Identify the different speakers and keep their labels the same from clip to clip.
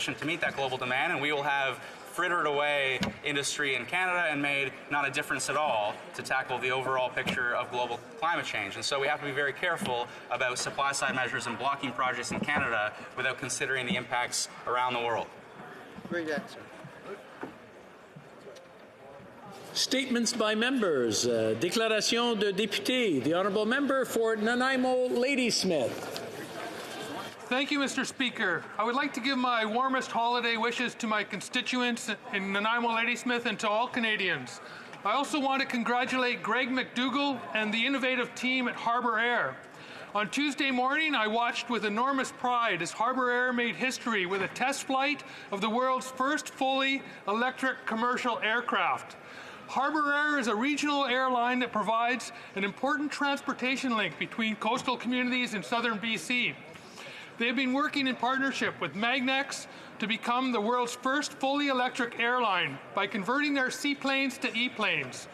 Speaker 1: to meet that global demand, and we will have frittered away industry in Canada and made not a difference at all to tackle the overall picture of global climate change. And so we have to be very careful about supply-side measures and blocking projects in Canada without considering the impacts around the world.
Speaker 2: Great answer.
Speaker 3: Statements by members. Déclaration de député. The honourable member for Nanaimo Ladysmith.
Speaker 4: Thank you, Mr. Speaker. I would like to give my warmest holiday wishes to my constituents in Nanaimo Ladysmith and to all Canadians. I also want to congratulate Greg McDougall and the innovative team at Harbour Air. On Tuesday morning, I watched with enormous pride as Harbour Air made history with a test flight of the world's first fully electric commercial aircraft. Harbour Air is a regional airline that provides an important transportation link between coastal communities in southern BC. They have been working in partnership with Magnex to become the world's first fully electric airline by converting their seaplanes to E-planes.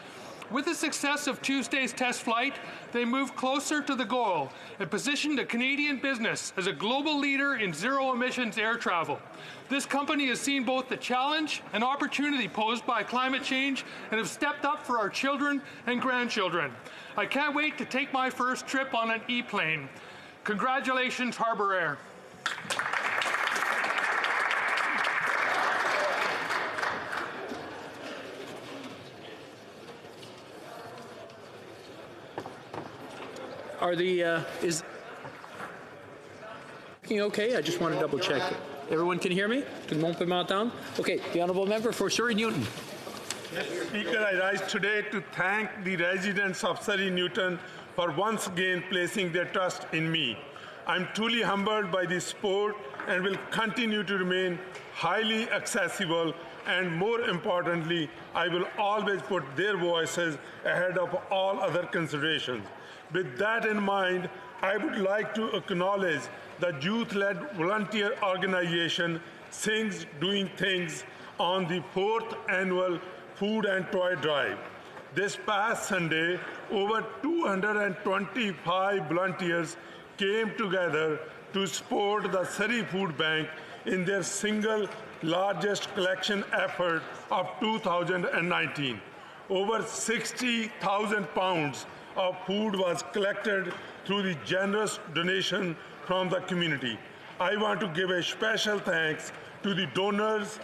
Speaker 4: With the success of Tuesday's test flight, they moved closer to the goal and positioned a Canadian business as a global leader in zero-emissions air travel. This company has seen both the challenge and opportunity posed by climate change and have stepped up for our children and grandchildren. I can't wait to take my first trip on an E-plane. Congratulations, Harbour Air.
Speaker 3: Are the is okay? I just want to double check. Everyone can hear me? Tout le monde peut m'entendre? Okay, the honourable member for Surrey Newton.
Speaker 5: Speaker, I rise today to thank the residents of Surrey Newton for once again placing their trust in me. I'm truly humbled by this support and will continue to remain highly accessible, and more importantly, I will always put their voices ahead of all other considerations. With that in mind, I would like to acknowledge the youth-led volunteer organization Sings Doing Things on the 4th annual Food and Toy Drive. This past Sunday, over 225 volunteers came together to support the Surrey Food Bank in their single largest collection effort of 2019. Over 60,000 pounds of food was collected through the generous donation from the community. I want to give a special thanks to the donors,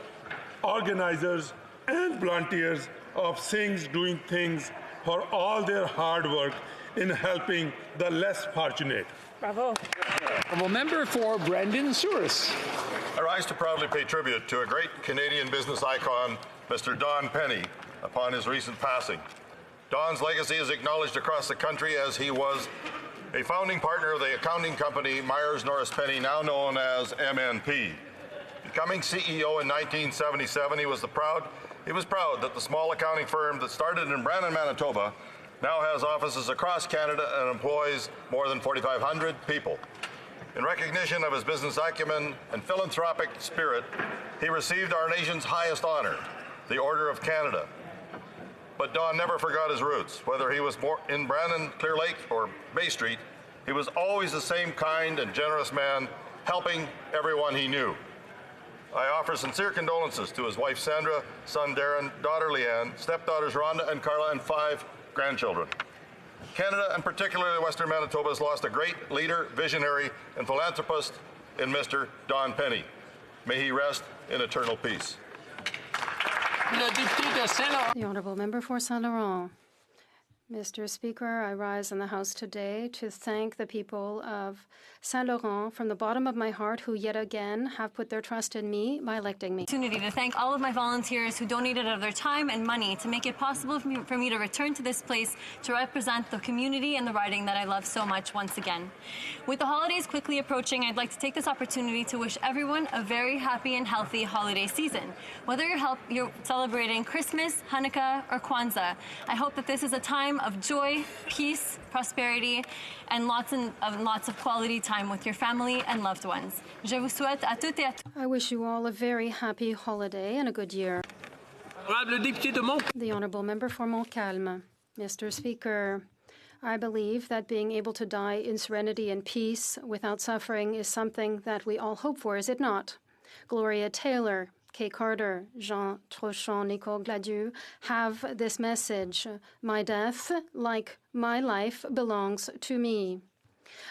Speaker 5: organizers, and volunteers of Sings Doing Things for all their hard work in helping the less fortunate.
Speaker 3: Bravo. Honourable member for Brandon Souris.
Speaker 6: I rise to proudly pay tribute to a great Canadian business icon, Mr. Don Penny, upon his recent passing. Don's legacy is acknowledged across the country as he was a founding partner of the accounting company Myers Norris Penny, now known as MNP. Becoming CEO in 1977, he was proud that the small accounting firm that started in Brandon, Manitoba, now has offices across Canada and employs more than 4,500 people. In recognition of his business acumen and philanthropic spirit, he received our nation's highest honor, the Order of Canada. But Don never forgot his roots. Whether he was in Brandon, Clear Lake, or Bay Street, he was always the same kind and generous man, helping everyone he knew. I offer sincere condolences to his wife Sandra, son Darren, daughter Leanne, stepdaughters Rhonda and Carla, and 5 grandchildren. Canada, and particularly Western Manitoba, has lost a great leader, visionary, and philanthropist in Mr. Don Penny. May he rest in eternal peace.
Speaker 7: The honourable member for Saint Laurent. Mr. Speaker, I rise in the House today to thank the people of Saint Laurent from the bottom of my heart, who yet again have put their trust in me by electing me.
Speaker 8: Opportunity to thank all of my volunteers who donated of their time and money to make it possible for me to return to this place to represent the community and the riding that I love so much once again. With the holidays quickly approaching, I'd like to take this opportunity to wish everyone a very happy and healthy holiday season. Whether you're celebrating Christmas, Hanukkah, or Kwanzaa, I hope that this is a time of joy, peace, prosperity, and lots of quality time with your family and loved ones. Je vous souhaite à toutes et à tous.
Speaker 7: I wish you all a very happy holiday and a good year. The honourable member for Montcalm. Mr. Speaker, I believe that being able to die in serenity and peace without suffering is something that we all hope for, is it not? Gloria Taylor, Kay Carter, Jean Trochon, Nicole Gladieux have this message: my death, like my life, belongs to me.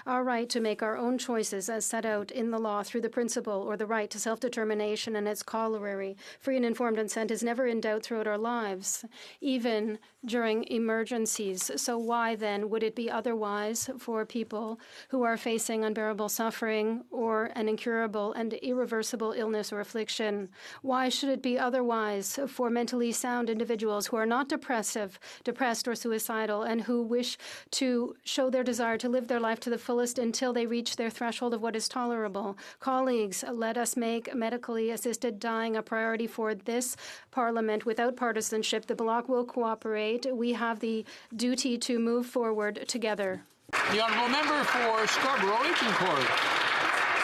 Speaker 7: Our right to make our own choices as set out in the law through the principle or the right to self-determination and its corollary, free and informed consent, is never in doubt throughout our lives, even during emergencies. So why then would it be otherwise for people who are facing unbearable suffering or an incurable and irreversible illness or affliction? Why should it be otherwise for mentally sound individuals who are not depressed or suicidal, and who wish to show their desire to live their life to the fullest until they reach their threshold of what is tolerable? Colleagues, let us make medically assisted dying a priority for this Parliament without partisanship. The Bloc will cooperate. We have the duty to move forward together.
Speaker 3: The honourable member for Scarborough Agincourt.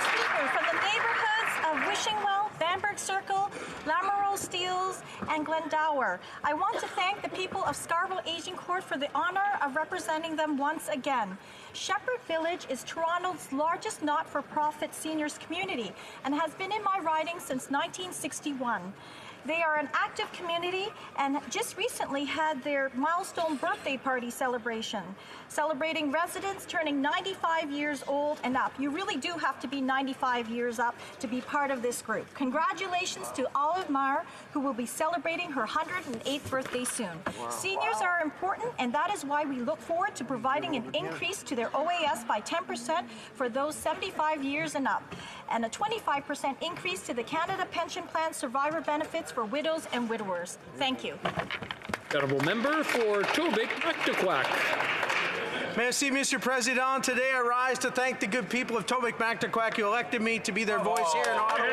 Speaker 2: Speaker, from the neighbourhoods of Wishingwell, Bamberg Circle, Lamoureux Steeles, and Glendower, I want to thank the people of Scarborough Agincourt for the honour of representing them once again. Shepherd Village is Toronto's largest not-for-profit seniors community and has been in my riding since 1961. They are an active community and just recently had their milestone birthday party celebration, celebrating residents turning 95 years old and up. You really do have to be 95 years up to be part of this group. Congratulations to Olive Meyer, who will be celebrating her 108th birthday soon. Wow. Seniors are important, and that is why we look forward to providing an increase to their OAS by 10% for those 75 years and up, and a 25% increase to the Canada Pension Plan survivor benefits for widows and widowers. Thank you.
Speaker 3: Honourable member for Tobic-Mactaquac.
Speaker 9: Merci, Mr. President. Today I rise to thank the good people of Tobic-Mactaquac who elected me to be their voice here in Ottawa.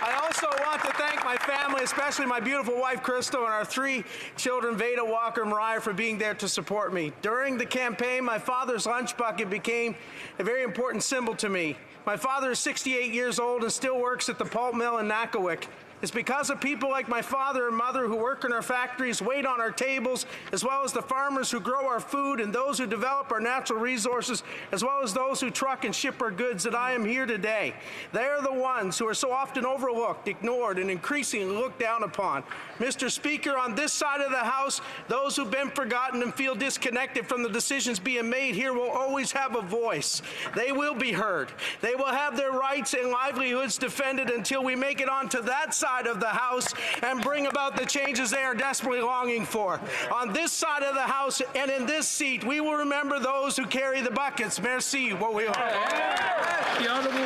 Speaker 9: I also want to thank my family, especially my beautiful wife, Crystal, and our 3 children, Veda, Walker, and Mariah, for being there to support me. During the campaign, my father's lunch bucket became a very important symbol to me. My father is 68 years old and still works at the pulp mill in Nakawik. It's because of people like my father and mother who work in our factories, wait on our tables, as well as the farmers who grow our food and those who develop our natural resources, as well as those who truck and ship our goods, that I am here today. They are the ones who are so often overlooked, ignored, and increasingly looked down upon. Mr. Speaker, on this side of the House, those who've been forgotten and feel disconnected from the decisions being made here will always have a voice. They will be heard. They will have their rights and livelihoods defended until we make it onto that side of the House and bring about the changes they are desperately longing for. On this side of the House and in this seat, we will remember those who carry the buckets. Merci.
Speaker 3: The honourable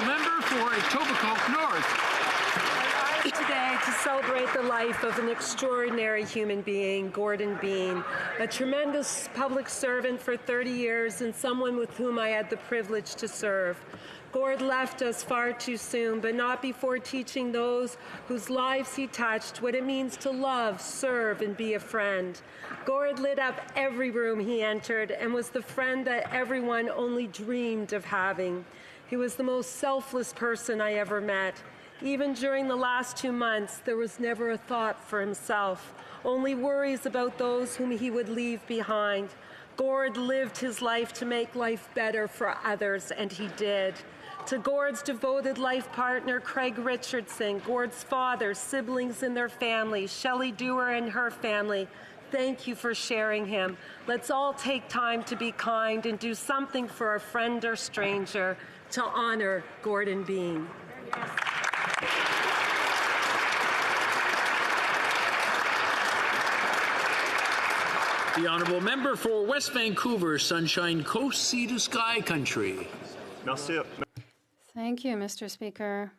Speaker 3: member for Etobicoke North.
Speaker 10: Today to celebrate the life of an extraordinary human being, Gordon Bean, a tremendous public servant for 30 years and someone with whom I had the privilege to serve. Gord left us far too soon, but not before teaching those whose lives he touched what it means to love, serve, and be a friend. Gord lit up every room he entered and was the friend that everyone only dreamed of having. He was the most selfless person I ever met. Even during the last 2 months, there was never a thought for himself, only worries about those whom he would leave behind. Gord lived his life to make life better for others, and he did. To Gord's devoted life partner, Craig Richardson, Gord's father, siblings and their families, Shelley Dewar and her family, thank you for sharing him. Let's all take time to be kind and do something for a friend or stranger to honor Gordon Bean.
Speaker 3: The honourable member for West Vancouver, Sunshine Coast, Sea to Sky Country.
Speaker 11: Merci.
Speaker 7: Thank you, Mr. Speaker.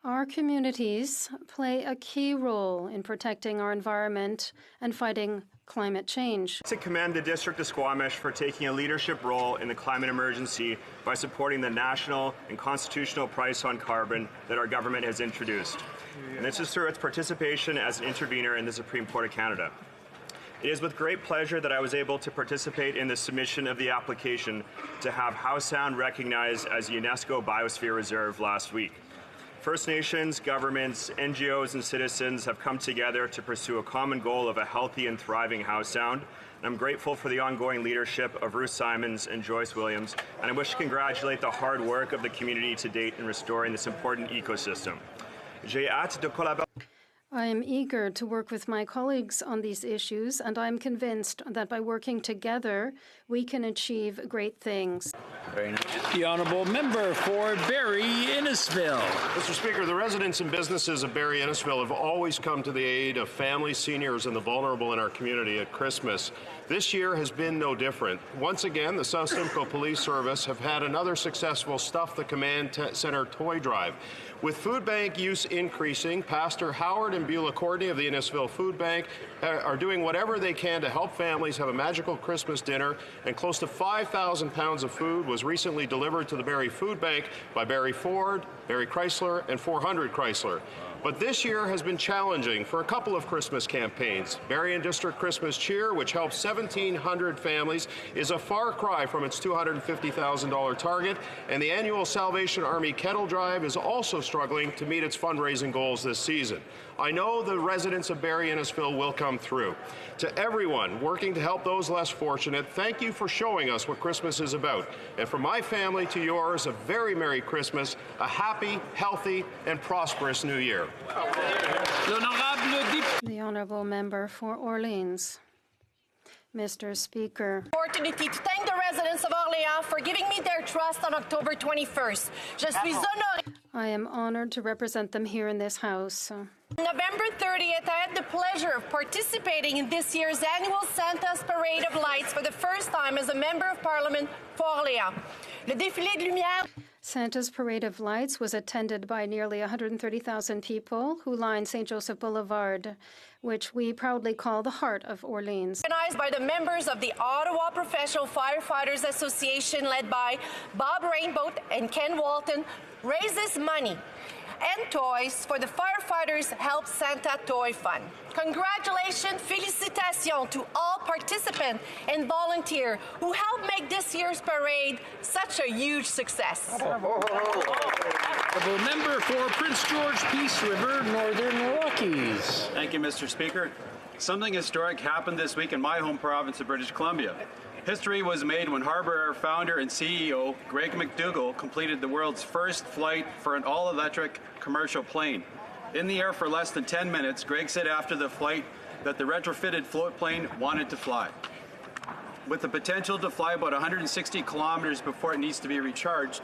Speaker 7: Our communities play a key role in protecting our environment and fighting climate change.
Speaker 11: To commend the District of Squamish for taking a leadership role in the climate emergency by supporting the national and constitutional price on carbon that our government has introduced. And this is through its participation as an intervener in the Supreme Court of Canada. It is with great pleasure that I was able to participate in the submission of the application to have Howe Sound recognized as a UNESCO Biosphere Reserve last week. First Nations, governments, NGOs, and citizens have come together to pursue a common goal of a healthy and thriving Howe Sound And I'm grateful for the ongoing leadership of Ruth Simons and Joyce Williams, and I wish to congratulate the hard work of the community to date in restoring this important ecosystem. J'ai hâte de collaborer.
Speaker 7: I am eager to work with my colleagues on these issues, and I'm convinced that by working together, we can achieve great things.
Speaker 3: Very nice. The honourable member for Barrie-Innisfil.
Speaker 12: Mr. Speaker, the residents and businesses of Barrie-Innisfil have always come to the aid of families, seniors, and the vulnerable in our community at Christmas. This year has been no different. Once again, the South Simcoe Police Service have had another successful Stuff the Command Center toy drive. With food bank use increasing, Pastor Howard and Beulah Courtney of the Innisfil Food Bank are doing whatever they can to help families have a magical Christmas dinner, and close to 5,000 pounds of food was recently delivered to the Barrie Food Bank by Barrie Ford, Barrie Chrysler, and 400 Chrysler. But this year has been challenging for a couple of Christmas campaigns. Barrie and District Christmas Cheer, which helps 1,700 families, is a far cry from its $250,000 target, and the annual Salvation Army Kettle Drive is also struggling to meet its fundraising goals this season. I know the residents of Barrie-Innisfil will come through. To everyone working to help those less fortunate, thank you for showing us what Christmas is about. And from my family to yours, a very Merry Christmas, a happy, healthy, and prosperous New Year.
Speaker 7: The honourable member for Orleans. Mr. Speaker.
Speaker 13: Opportunity to thank the residents of Orléans for giving me their trust on October 21st. Je suis honorée.
Speaker 7: I am honoured to represent them here in this House.
Speaker 13: November 30th, I had the pleasure of participating in this year's annual Santa's Parade of Lights for the first time as a Member of Parliament for Orléans. Le défilé de lumière.
Speaker 7: Santa's Parade of Lights was attended by nearly 130,000 people who lined St. Joseph Boulevard, which we proudly call the heart of Orleans.
Speaker 13: Organized by the members of the Ottawa Professional Firefighters Association, led by Bob Rainboat and Ken Walton, raises money and toys for the Firefighters Help Santa Toy Fund. Congratulations, félicitations to all participants and volunteers who helped make this year's parade such a huge success.
Speaker 3: Honourable member for Prince George Peace River, Northern Rockies.
Speaker 14: Thank you, Mr. Speaker. Something historic happened this week in my home province of British Columbia. History was made when Harbour Air founder and CEO Greg McDougall completed the world's first flight for an all-electric commercial plane. In the air for less than 10 minutes, Greg said after the flight that the retrofitted float plane wanted to fly. With the potential to fly about 160 kilometers before it needs to be recharged,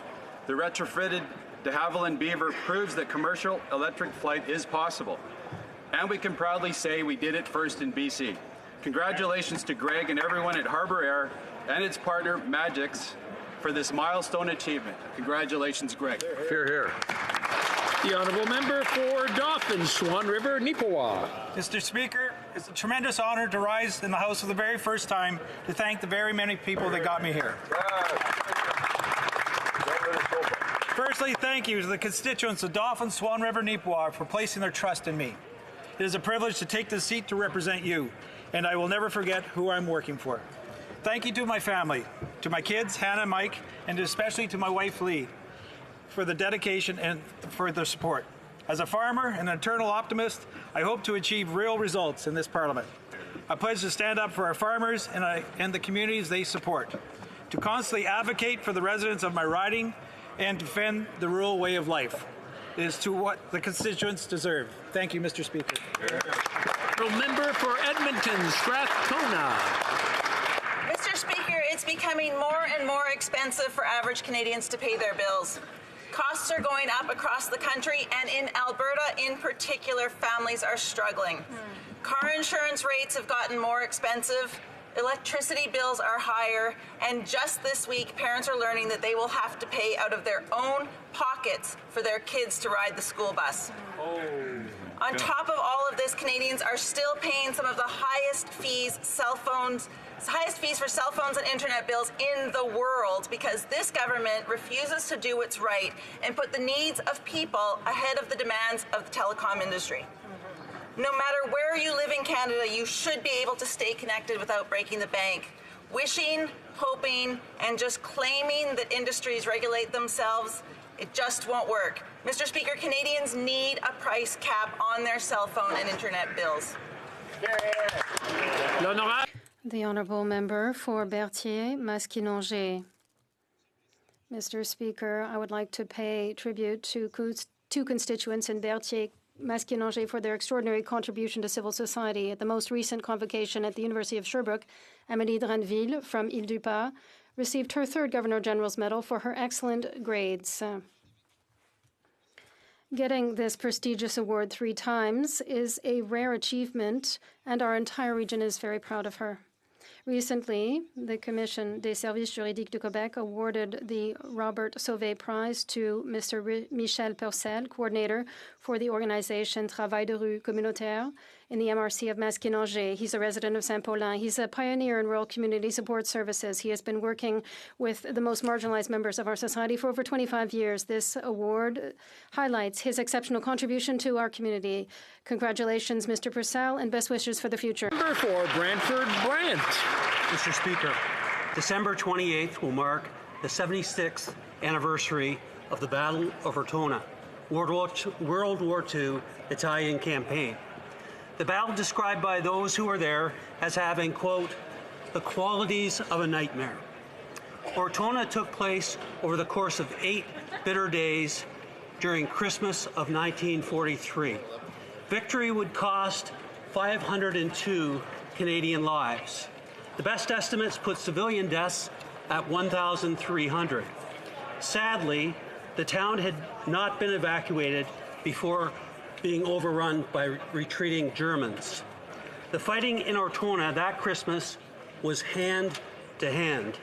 Speaker 14: the retrofitted de Havilland Beaver proves that commercial electric flight is possible. And we can proudly say we did it first in BC. Congratulations to Greg and everyone at Harbour Air and its partner Magix for this milestone achievement. Congratulations, Greg.
Speaker 3: Hear, hear. The honourable member for Dauphin, Swan River, Neepawa.
Speaker 15: Mr. Speaker, it's a tremendous honour to rise in the House for the very first time to thank the very many people that got me here. Firstly, thank you to the constituents of Dauphin, Swan River, Neepawa for placing their trust in me. It is a privilege to take this seat to represent you, and I will never forget who I'm working for. Thank you to my family, to my kids, Hannah and Mike, and especially to my wife, Lee, for the dedication and for the support. As a farmer and an eternal optimist, I hope to achieve real results in this Parliament. I pledge to stand up for our farmers and the communities they support, to constantly advocate for the residents of my riding, and defend the rural way of life. It is to what the constituents deserve. Thank you, Mr. Speaker.
Speaker 3: Member for Edmonton, Strathcona.
Speaker 16: Mr. Speaker, it's becoming more and more expensive for average Canadians to pay their bills. Costs are going up across the country, and in Alberta in particular, families are struggling. Car insurance rates have gotten more expensive, electricity bills are higher, and just this week, parents are learning that they will have to pay out of their own pockets for their kids to ride the school bus. On top of all of this, Canadians are still paying some of the highest fees for cell phones and internet bills in the world because this government refuses to do what's right and put the needs of people ahead of the demands of the telecom industry. No matter where you live in Canada, you should be able to stay connected without breaking the bank. Wishing, hoping, and just claiming that industries regulate themselves, it just won't work. Mr. Speaker, Canadians need a price cap on their cell phone and internet bills.
Speaker 7: The Honourable Member for Berthier-Maskinongé. Mr. Speaker, I would like to pay tribute to two constituents in Berthier-Maskinongé for their extraordinary contribution to civil society. At the most recent convocation at the University of Sherbrooke, Amélie Dranville from Île-du-Pas received her third Governor General's Medal for her excellent grades. Getting this prestigious award 3 times is a rare achievement, and our entire region is very proud of her. Recently, the Commission des Services Juridiques du Québec awarded the Robert Sauvé Prize to Mr. Michel Purcell, coordinator for the organization Travail de Rue Communautaire in the MRC of Maskinongé. He's a resident of Saint-Paulin. He's a pioneer in rural community support services. He has been working with the most marginalized members of our society for over 25 years. This award highlights his exceptional contribution to our community. Congratulations, Mr. Purcell, and best wishes for the future.
Speaker 3: Member for Brantford Brant.
Speaker 17: Mr. Speaker, December 28th will mark the 76th anniversary of the Battle of Ortona, World War II Italian campaign. The battle described by those who were there as having, quote, the qualities of a nightmare. Ortona took place over the course of 8 bitter days during Christmas of 1943. Victory would cost 502 Canadian lives. The best estimates put civilian deaths at 1,300. Sadly, the town had not been evacuated before being overrun by retreating Germans. The fighting in Ortona that Christmas was hand to hand.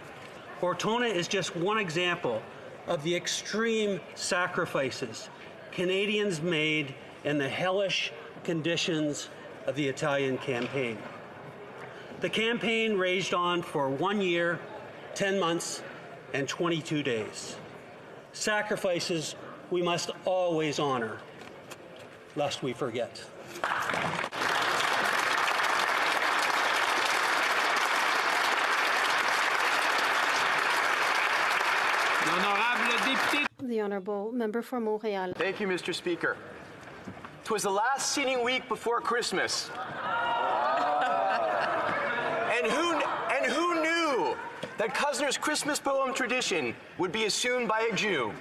Speaker 17: Ortona is just one example of the extreme sacrifices Canadians made in the hellish conditions of the Italian campaign. The campaign raged on for 1 year, 10 months, and 22 days. Sacrifices we must always honor, lest we forget.
Speaker 7: The Honourable Member for Montreal.
Speaker 18: Thank you, Mr. Speaker. 'Twas the last seating week before Christmas. And who knew that Cuzner's Christmas poem tradition would be assumed by a Jew?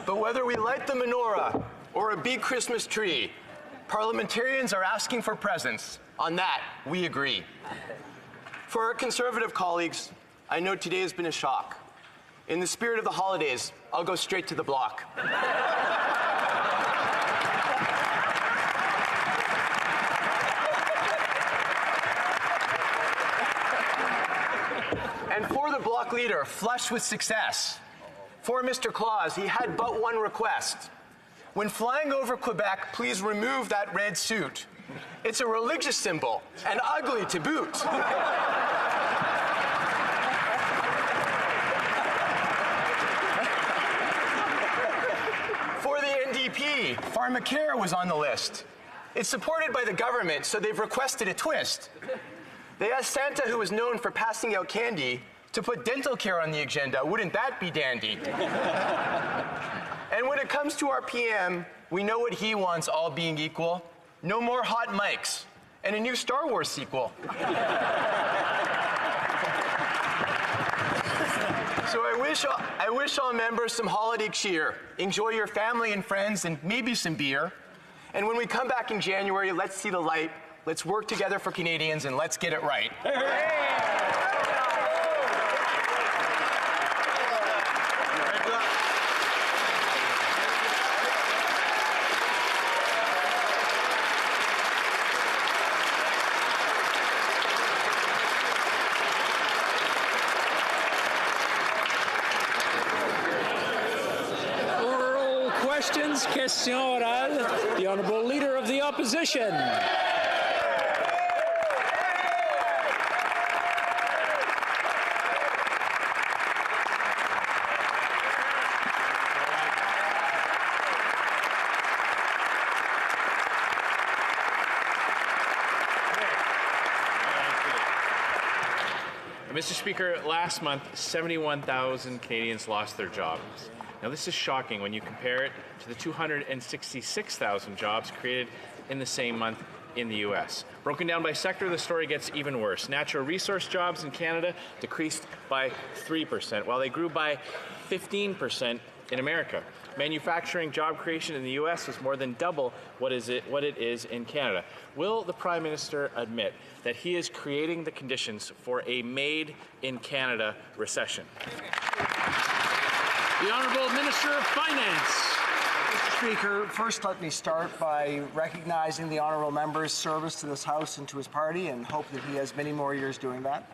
Speaker 18: But whether we light the menorah or a big Christmas tree, parliamentarians are asking for presents. On that, we agree. For our Conservative colleagues, I know today has been a shock. In the spirit of the holidays, I'll go straight to the block. And for the block leader, flushed with success, for Mr. Claus, he had but one request. When flying over Quebec, please remove that red suit. It's a religious symbol, and ugly to boot. For the NDP, pharmacare was on the list. It's supported by the government, so they've requested a twist. They asked Santa, who was known for passing out candy, to put dental care on the agenda. Wouldn't that be dandy? And when it comes to our PM, we know what he wants, all being equal. No more hot mics and a new Star Wars sequel. So I wish all members some holiday cheer. Enjoy your family and friends and maybe some beer. And when we come back in January, let's see the light. Let's work together for Canadians and let's get it right.
Speaker 3: Question orale. The Honourable Leader of the Opposition.
Speaker 19: Mr. Speaker, last month, 71,000 Canadians lost their jobs. Now, this is shocking when you compare it to the 266,000 jobs created in the same month in the U.S. Broken down by sector, the story gets even worse. Natural resource jobs in Canada decreased by 3%, while they grew by 15% in America. Manufacturing job creation in the U.S. was more than double what it is in Canada. Will the Prime Minister admit that he is creating the conditions for a made-in-Canada recession?
Speaker 3: The Honourable Minister of Finance.
Speaker 9: Mr. Speaker, first let me start by recognizing the honourable member's service to this House and to his party, and hope that he has many more years doing that.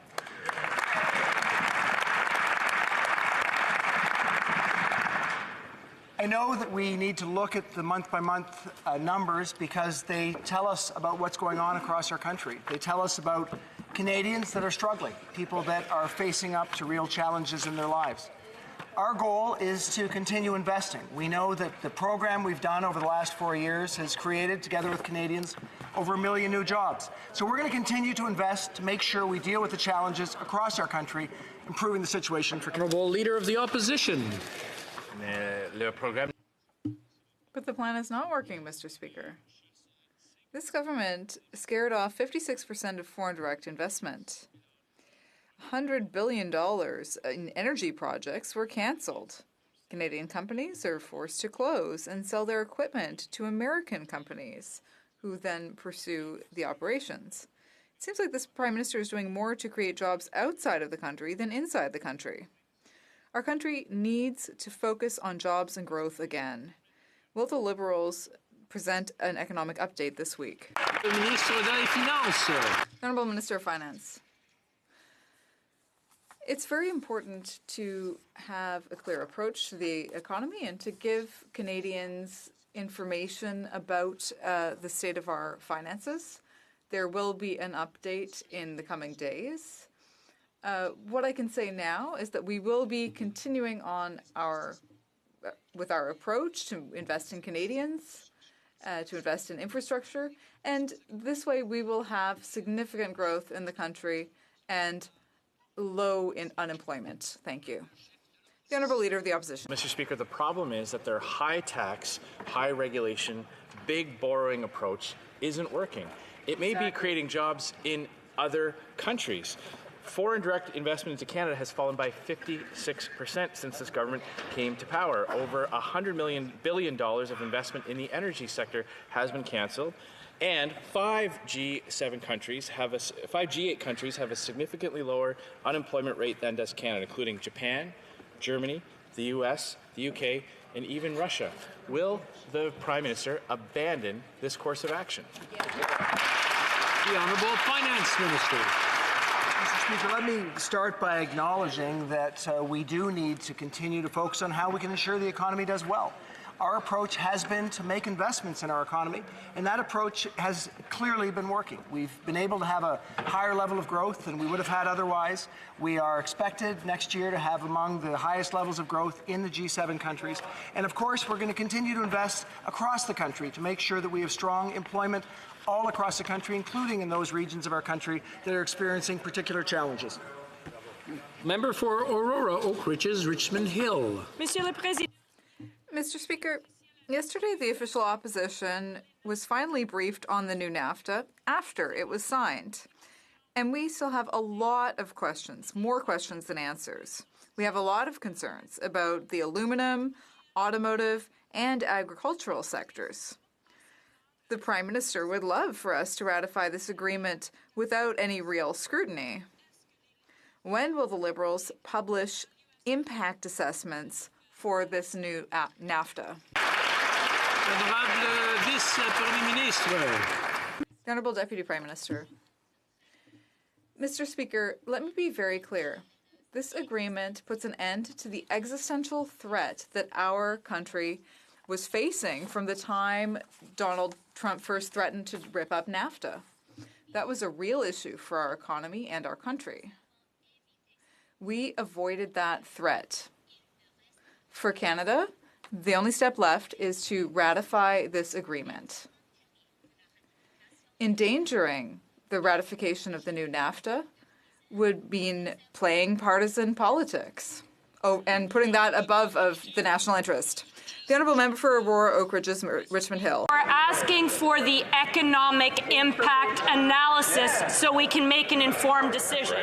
Speaker 9: I know that we need to look at the month-by-month numbers because they tell us about what's going on across our country. They tell us about Canadians that are struggling, people that are facing up to real challenges in their lives. Our goal is to continue investing. We know that the program we've done over the last 4 years has created, together with Canadians, over 1 million new jobs. So we're going to continue to invest to make sure we deal with the challenges across our country, improving the situation for Canadians.
Speaker 3: Honourable Leader of the Opposition.
Speaker 20: But the plan is not working, Mr. Speaker. This government scared off 56% of foreign direct investment. $100 billion in energy projects were cancelled. Canadian companies are forced to close and sell their equipment to American companies, who then pursue the operations. It seems like this Prime Minister is doing more to create jobs outside of the country than inside the country. Our country needs to focus on jobs and growth again. Will the Liberals present an economic update this week? Honourable Minister of Finance. It's very important to have a clear approach to the economy and to give Canadians information about the state of our finances. There will be an update in the coming days. What I can say now is that we will be continuing on with our approach to invest in Canadians, to invest in infrastructure, and this way we will have significant growth in the country and low in unemployment. Thank you. The Honourable Leader of the Opposition.
Speaker 19: Mr. Speaker, the problem is that their high tax, high regulation, big borrowing approach isn't working. It may be creating jobs in other countries. Foreign direct investment into Canada has fallen by 56% since this government came to power. Over $100 billion of investment in the energy sector has been cancelled. And 5 G8 countries have a significantly lower unemployment rate than does Canada, including Japan, Germany, the US, the UK, and even Russia. Will the Prime Minister abandon this course of action?
Speaker 3: The Honourable Finance Minister.
Speaker 9: Mr. Speaker, let me start by acknowledging that we do need to continue to focus on how we can ensure the economy does well. Our approach has been to make investments in our economy, and that approach has clearly been working. We've been able to have a higher level of growth than we would have had otherwise. We are expected next year to have among the highest levels of growth in the G7 countries. And of course, we're going to continue to invest across the country to make sure that we have strong employment all across the country, including in those regions of our country that are experiencing particular challenges.
Speaker 3: Member for Aurora, Oak Ridges, Richmond Hill.
Speaker 20: Mr. Speaker, yesterday the official opposition was finally briefed on the new NAFTA after it was signed. And we still have a lot of questions, more questions than answers. We have a lot of concerns about the aluminum, automotive, and agricultural sectors. The Prime Minister would love for us to ratify this agreement without any real scrutiny. When will the Liberals publish impact assessments for this new NAFTA? The Honourable Deputy Prime Minister. Mr. Speaker, let me be very clear. This agreement puts an end to the existential threat that our country was facing from the time Donald Trump first threatened to rip up NAFTA. That was a real issue for our economy and our country. We avoided that threat. For Canada, the only step left is to ratify this agreement. Endangering the ratification of the new NAFTA would mean playing partisan politics and putting that above of the national interest. The Honourable Member for Aurora Oak Ridges, Richmond Hill.
Speaker 21: We're asking for the economic impact analysis so we can make an informed decision.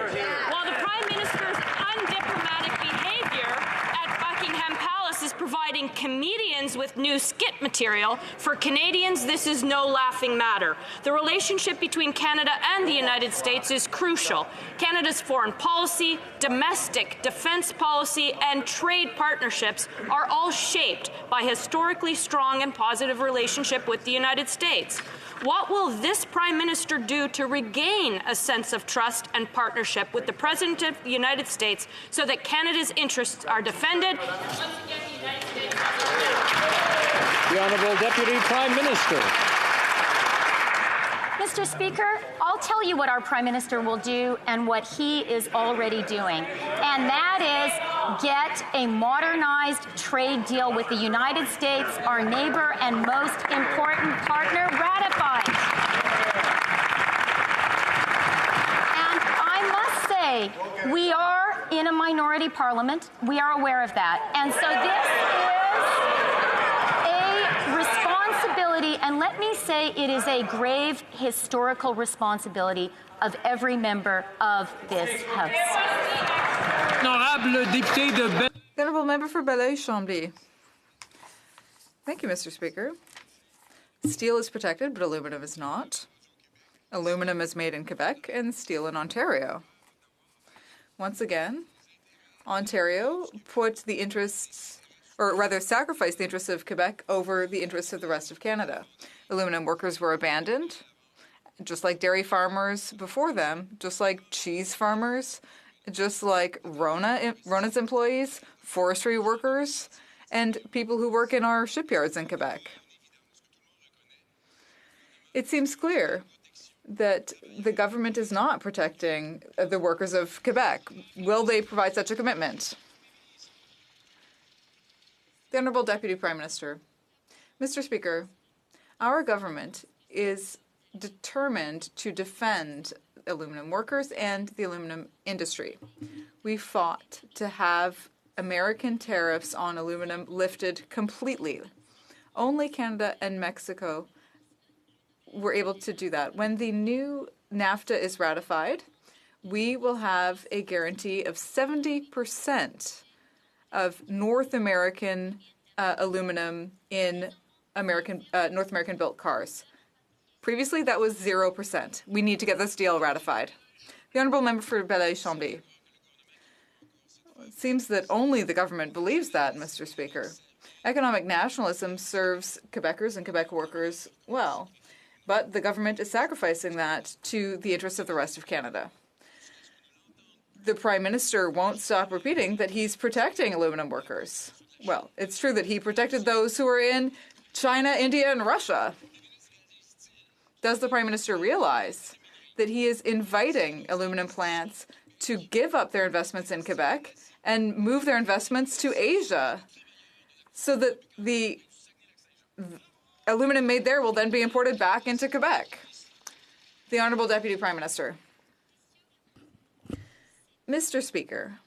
Speaker 21: While the Prime Minister's undiplomatic behavior at Buckingham Palace is providing comedians with new skit material, for Canadians this is no laughing matter. The relationship between Canada and the United States is crucial. Canada's foreign policy, domestic defense policy, and trade partnerships are all shaped by historically strong and positive relationship with the United States. What will this Prime Minister do to regain a sense of trust and partnership with the President of the United States so that Canada's interests are defended?
Speaker 3: The Honourable Deputy Prime Minister.
Speaker 22: Mr. Speaker, I'll tell you what our Prime Minister will do and what he is already doing, and that is get a modernized trade deal with the United States, our neighbor and most important partner, ratified. And I must say, we are in a minority parliament. We are aware of that. And so this is a responsibility, and let me say it is a grave historical responsibility of every member of this House.
Speaker 20: The Honourable Member for Belleuil-Chambly. Thank you, Mr. Speaker. Steel is protected, but aluminum is not. Aluminum is made in Quebec and steel in Ontario. Once again, Ontario put the interests, or rather sacrificed the interests of Quebec over the interests of the rest of Canada. Aluminum workers were abandoned, just like dairy farmers before them, just like cheese farmers, just like Rona's employees, forestry workers, and people who work in our shipyards in Quebec. It seems clear that the government is not protecting the workers of Quebec. Will they provide such a commitment? The Honourable Deputy Prime Minister. Mr. Speaker, our government is determined to defend aluminum workers and the aluminum industry. We fought to have American tariffs on aluminum lifted completely. Only Canada and Mexico were able to do that. When the new NAFTA is ratified, we will have a guarantee of 70% of North American aluminum in North American built cars. Previously, that was 0%. We need to get this deal ratified. The Honourable Member for Belleuil-Chambly. It seems that only the government believes that, Mr. Speaker. Economic nationalism serves Quebecers and Quebec workers well, but the government is sacrificing that to the interests of the rest of Canada. The Prime Minister won't stop repeating that he's protecting aluminum workers. Well, it's true that he protected those who are in China, India, and Russia. Does the Prime Minister realize that he is inviting aluminum plants to give up their investments in Quebec and move their investments to Asia so that the aluminum made there will then be imported back into Quebec? The Honourable Deputy Prime Minister. Mr. Speaker,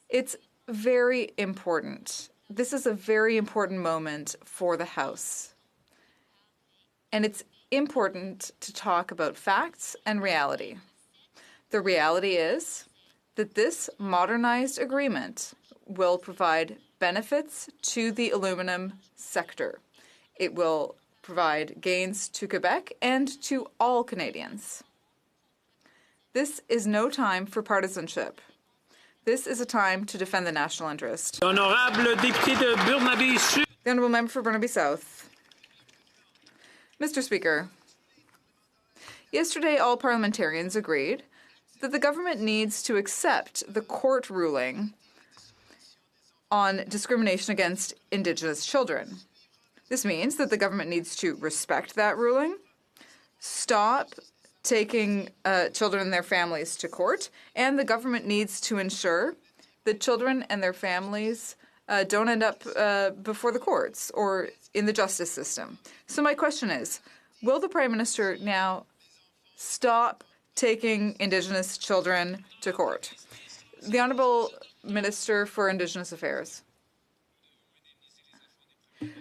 Speaker 20: it's very important. This is a very important moment for the House. And it's important to talk about facts and reality. The reality is that this modernized agreement will provide benefits to the aluminum sector. It will provide gains to Quebec and to all Canadians. This is no time for partisanship. This is a time to defend the national interest. The Honourable Member for Burnaby South. Mr. Speaker, yesterday all parliamentarians agreed that the government needs to accept the court ruling on discrimination against Indigenous children. This means that the government needs to respect that ruling, stop taking children and their families to court, and the government needs to ensure that children and their families don't end up before the courts or in the justice system. So my question is, will the Prime Minister now stop taking Indigenous children to court. The Honourable Minister for Indigenous Affairs.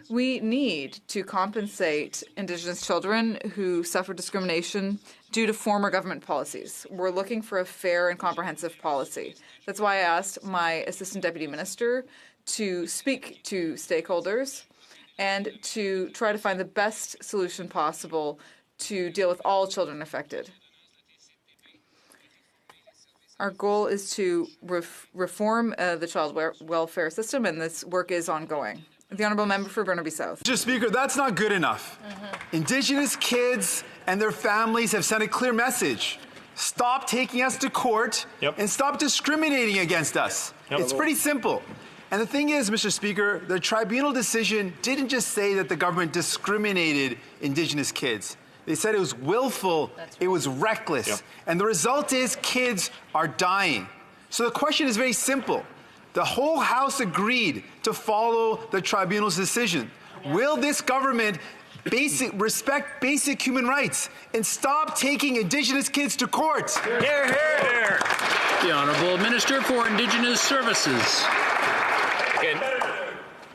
Speaker 20: We need to compensate Indigenous children who suffer discrimination due to former government policies. We're looking for a fair and comprehensive policy. That's why I asked my Assistant Deputy Minister to speak to stakeholders and to try to find the best solution possible to deal with all children affected. Our goal is to reform the child welfare system, and this work is ongoing. The Honourable Member for Burnaby South.
Speaker 1: Mr. Speaker, that's not good enough. Indigenous kids and their families have sent a clear message. Stop taking us to court and stop discriminating against us. It's pretty simple. And the thing is, Mr. Speaker, the tribunal decision didn't just say that the government discriminated Indigenous kids. They said it was willful, it was reckless. And the result is kids are dying. So the question is very simple. The whole House agreed to follow the tribunal's decision. Will this government respect basic human rights and stop taking Indigenous kids to court?
Speaker 3: Hear, hear. The Honourable Minister for Indigenous Services.
Speaker 4: Again,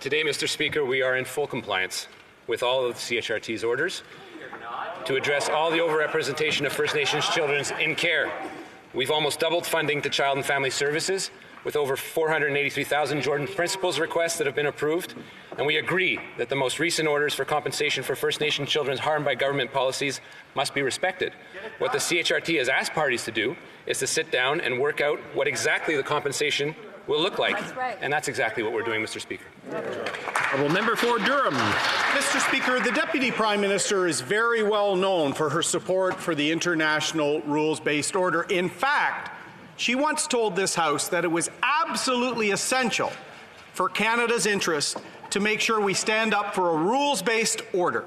Speaker 4: today, Mr. Speaker, we are in full compliance with all of the CHRT's orders to address all the overrepresentation of First Nations children in care. We've almost doubled funding to Child and Family Services, with over 483,000 Jordan Principles requests that have been approved, and we agree that the most recent orders for compensation for First Nation children harmed by government policies must be respected. What the CHRT has asked parties to do is to sit down and work out what exactly the compensation will look like. That's right. And that's exactly what we're doing, Mr. Speaker.
Speaker 3: Honourable Member for Durham.
Speaker 12: Mr. Speaker, the Deputy Prime Minister is very well known for her support for the international rules-based order. In fact, she once told this House that it was absolutely essential for Canada's interest to make sure we stand up for a rules-based order.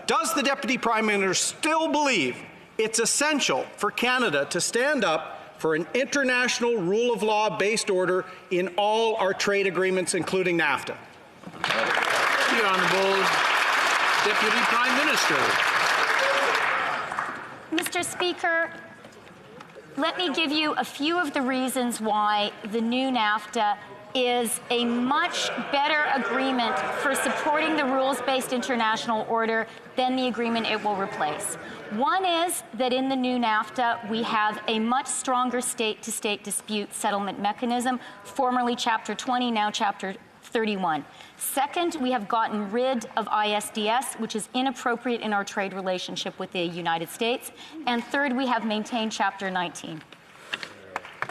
Speaker 12: Does the Deputy Prime Minister still believe it's essential for Canada to stand up for an international rule of law-based order in all our trade agreements, including NAFTA?
Speaker 3: The Honourable Deputy Prime Minister.
Speaker 22: Mr. Speaker, let me give you a few of the reasons why the new NAFTA is a much better agreement for supporting the rules-based international order than the agreement it will replace. One is that in the new NAFTA, we have a much stronger state-to-state dispute settlement mechanism, formerly Chapter 20, now Chapter 31. Second, we have gotten rid of ISDS, which is inappropriate in our trade relationship with the United States. And third, we have maintained Chapter 19.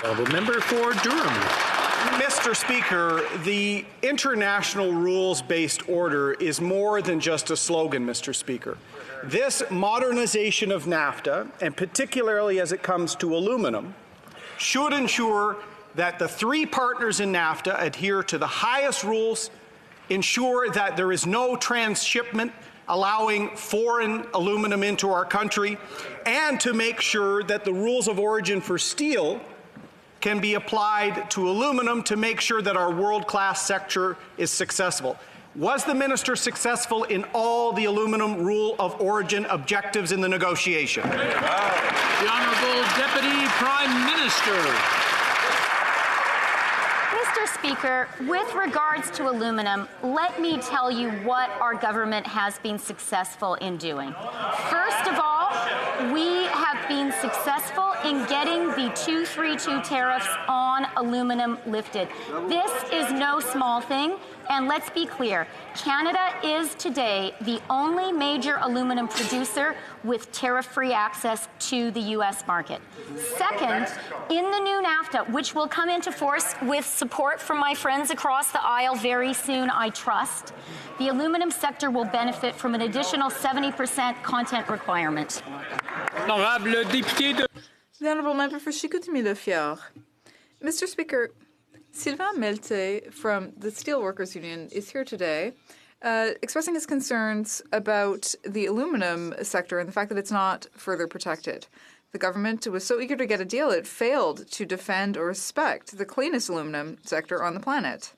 Speaker 3: Honourable Member for Durham.
Speaker 12: Mr. Speaker, the international rules-based order is more than just a slogan, Mr. Speaker. This modernization of NAFTA, and particularly as it comes to aluminum, should ensure that the three partners in NAFTA adhere to the highest rules, ensure that there is no transshipment allowing foreign aluminum into our country, and to make sure that the rules of origin for steel can be applied to aluminum to make sure that our world-class sector is successful. Was the minister successful in all the aluminum rule of origin objectives in the negotiation?
Speaker 3: The Honourable Deputy Prime Minister.
Speaker 22: Mr. Speaker, with regards to aluminum, let me tell you what our government has been successful in doing. First of all, we have been successful in getting the 232 tariffs on aluminum lifted. This is no small thing, and let's be clear, Canada is today the only major aluminum producer with tariff-free access to the U.S. market. Second, in the new NAFTA, which will come into force with support from my friends across the aisle very soon, I trust, the aluminum sector will benefit from an additional 70% content requirement.
Speaker 20: The Honourable Member for Chicoutimi-Le-Fjord. Mr. Speaker, Sylvain Melte from the Steelworkers Union is here today expressing his concerns about the aluminum sector and the fact that it's not further protected. The government was so eager to get a deal, it failed to defend or respect the cleanest aluminum sector on the planet.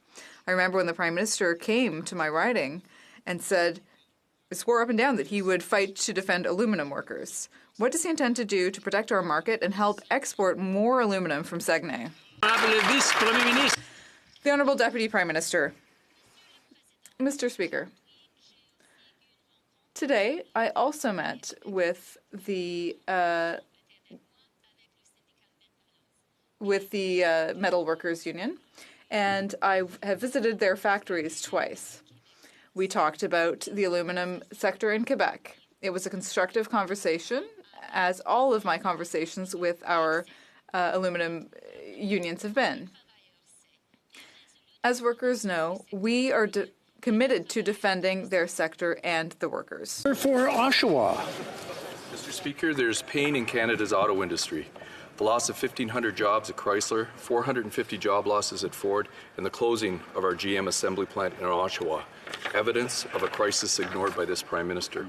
Speaker 20: I remember when the Prime Minister came to my riding and said swore up and down that he would fight to defend aluminum workers. What does he intend to do to protect our market and help export more aluminum from Saguenay? The Honourable Deputy Prime Minister. Mr. Speaker, today I also met with the Metal Workers Union, and I have visited their factories twice. We talked about the aluminum sector in Quebec. It was a constructive conversation, as all of my conversations with our aluminum unions have been. As workers know, we are committed to defending their sector and the workers.
Speaker 3: For Oshawa.
Speaker 5: Mr. Speaker, there's pain in Canada's auto industry. The loss of 1,500 jobs at Chrysler, 450 job losses at Ford, and the closing of our GM assembly plant in Oshawa. Evidence of a crisis ignored by this Prime Minister.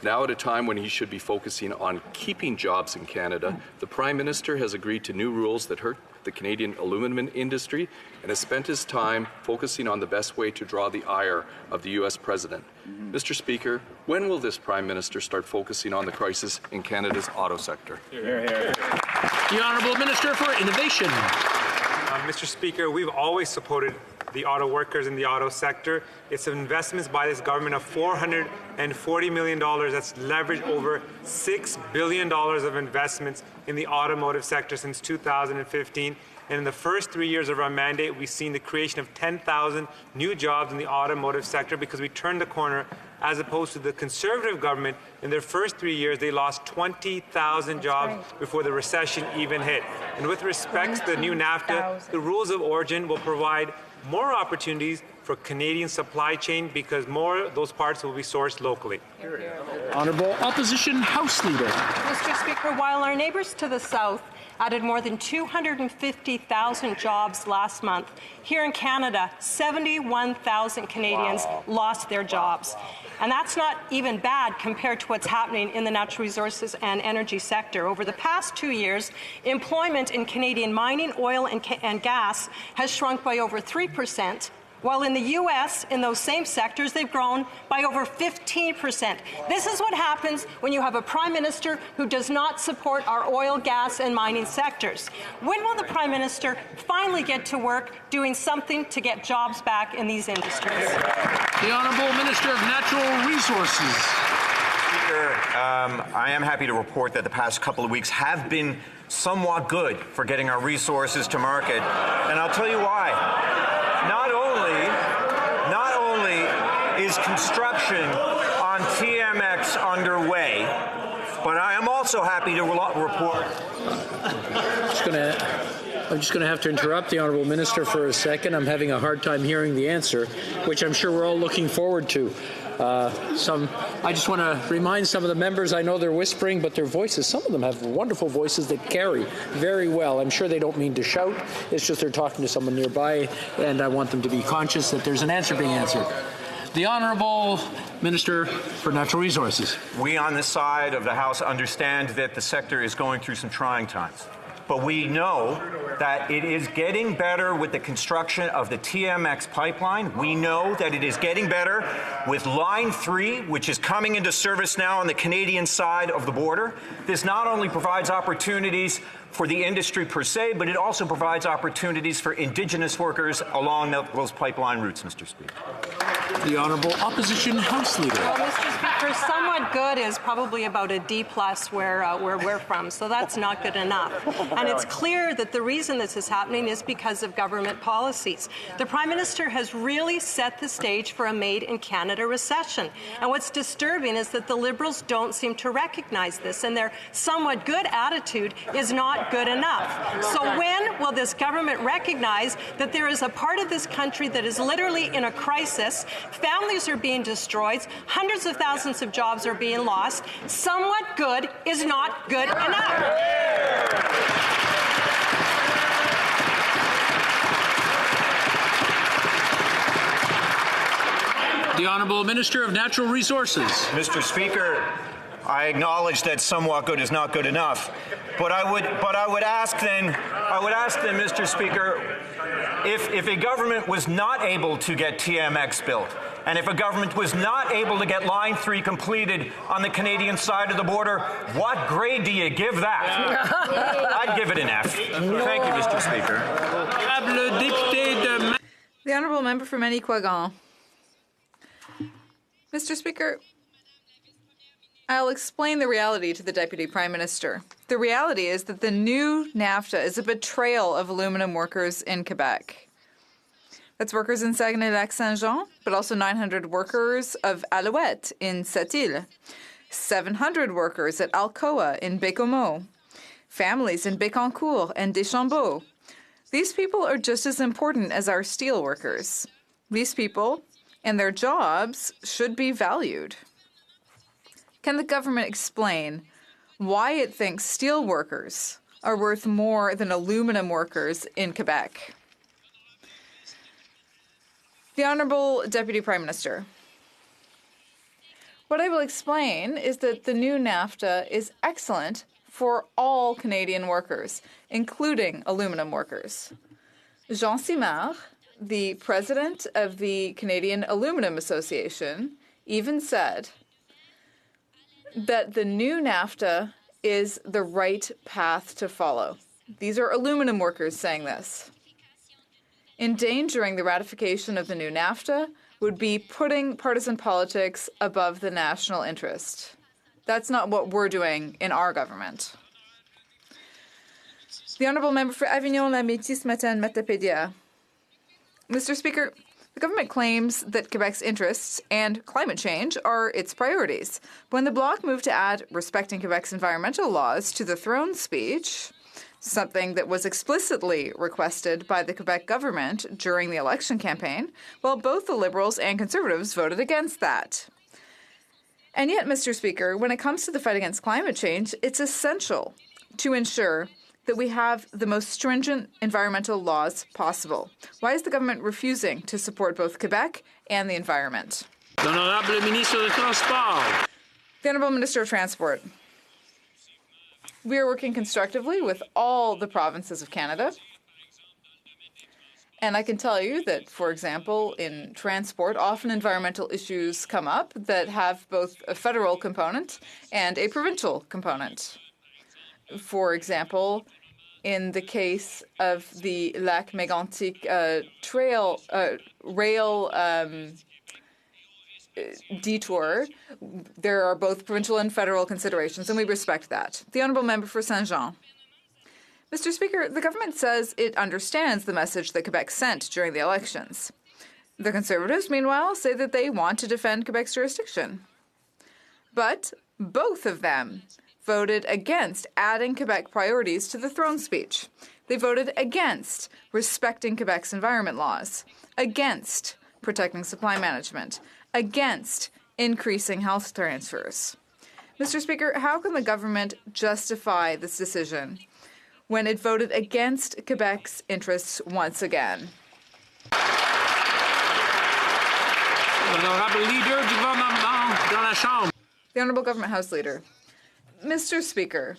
Speaker 5: Now, at a time when he should be focusing on keeping jobs in Canada, the Prime Minister has agreed to new rules that hurt the Canadian aluminum industry and has spent his time focusing on the best way to draw the ire of the U.S. President. Mr. Speaker, when will this Prime Minister start focusing on the crisis in Canada's auto sector?
Speaker 3: Hear, hear. The Honourable Minister for Innovation.
Speaker 6: Mr. Speaker, we've always supported the auto workers in the auto sector. It's investments by this government of $440 million that's leveraged over $6 billion of investments in the automotive sector since 2015. And in the first 3 years of our mandate, we've seen the creation of 10,000 new jobs in the automotive sector because we turned the corner, as opposed to the Conservative government. In their first 3 years, they lost 20,000 jobs before the recession even hit. And with respect to the new NAFTA, the rules of origin will provide more opportunities for Canadian supply chain because more of those parts will be sourced locally.
Speaker 3: Honourable Opposition House Leader.
Speaker 23: Mr. Speaker, while our neighbours to the south added more than 250,000 jobs last month, here in Canada, 71,000 Canadians lost their jobs. And that's not even bad compared to what's happening in the natural resources and energy sector. Over the past 2 years, employment in Canadian mining, oil, and gas has shrunk by over 3%, while in the U.S., in those same sectors, they've grown by over 15%. This is what happens when you have a Prime Minister who does not support our oil, gas, and mining sectors. When will the Prime Minister finally get to work doing something to get jobs back in these industries?
Speaker 3: The Honourable Minister of Natural Resources.
Speaker 24: Speaker, I am happy to report that the past couple of weeks have been somewhat good for getting our resources to market, and I'll tell you why. Not only is construction on TMX underway, but I am also happy to report.
Speaker 3: I'm just going to have to interrupt the Honourable Minister for a second. I'm having a hard time hearing the answer, which I'm sure we're all looking forward to. I just want to remind some of the members, I know they're whispering, but their voices, some of them have wonderful voices that carry very well. I'm sure they don't mean to shout. It's just they're talking to someone nearby, and I want them to be conscious that there's an answer being answered. The Honourable Minister for Natural Resources.
Speaker 24: We on this side of the House understand that the sector is going through some trying times. But we know that it is getting better with the construction of the TMX pipeline. We know that it is getting better with Line 3, which is coming into service now on the Canadian side of the border. This not only provides opportunities for the industry per se, but it also provides opportunities for Indigenous workers along those pipeline routes, Mr. Speaker.
Speaker 3: The Honourable Opposition House Leader.
Speaker 23: Well, Mr. Speaker, somewhat good is probably about a D+ where we're from, so that's not good enough. And it's clear that the reason this is happening is because of government policies. The Prime Minister has really set the stage for a made-in-Canada recession. And what's disturbing is that the Liberals don't seem to recognize this, and their somewhat good attitude is not good enough. So when will this government recognize that there is a part of this country that is literally in a crisis? Families are being destroyed, hundreds of thousands of jobs are being lost. Somewhat good is not good enough.
Speaker 3: The Honourable Minister of Natural Resources.
Speaker 24: Mr. Speaker, I acknowledge that somewhat good is not good enough, but I would ask then, Mr. Speaker, if a government was not able to get TMX built, And if a government was not able to get Line 3 completed on the Canadian side of the border, what grade do you give that? I'd give it an F. Thank you, Mr. Speaker.
Speaker 20: The Honourable Member for Manicouagan. Mr. Speaker, I'll explain the reality to the Deputy Prime Minister. The reality is that the new NAFTA is a betrayal of aluminum workers in Quebec. That's workers in Saguenay-Lac-Saint-Jean, but also 900 workers of Alouette in Sept-Îles, 700 workers at Alcoa in Bécomo, families in Bécancour and Deschambault. These people are just as important as our steel workers. These people and their jobs should be valued. Can the government explain why it thinks steel workers are worth more than aluminum workers in Quebec? The Honourable Deputy Prime Minister. What I will explain is that the new NAFTA is excellent for all Canadian workers, including aluminum workers. Jean Simard, the president of the Canadian Aluminum Association, even said that the new NAFTA is the right path to follow. These are aluminum workers saying this. Endangering the ratification of the new NAFTA would be putting partisan politics above the national interest. That's not what we're doing in our government. The Honourable Member for Avignon-La-Métis-Matane-Matapédia. Mr. Speaker, the government claims that Quebec's interests and climate change are its priorities. When the Bloc moved to add respecting Quebec's environmental laws to the throne speech, something that was explicitly requested by the Quebec government during the election campaign, well, both the Liberals and Conservatives voted against that. And yet, Mr. Speaker, when it comes to the fight against climate change, it's essential to ensure that we have the most stringent environmental laws possible. Why is the government refusing to support both Quebec and the environment? The Honourable Minister of Transport. We are working constructively with all the provinces of Canada. And I can tell you that, for example, in transport, often environmental issues come up that have both a federal component and a provincial component. For example, in the case of the Lac Mégantic rail detour, there are both provincial and federal considerations, and we respect that. The Honourable Member for Saint-Jean. Mr. Speaker, the government says it understands the message that Quebec sent during the elections. The Conservatives, meanwhile, say that they want to defend Quebec's jurisdiction. But both of them voted against adding Quebec priorities to the throne speech. They voted against respecting Quebec's environment laws, against protecting supply management, against increasing health transfers. Mr. Speaker, how can the government justify this decision when it voted against Quebec's interests once again? The Honourable Government House Leader. Mr. Speaker,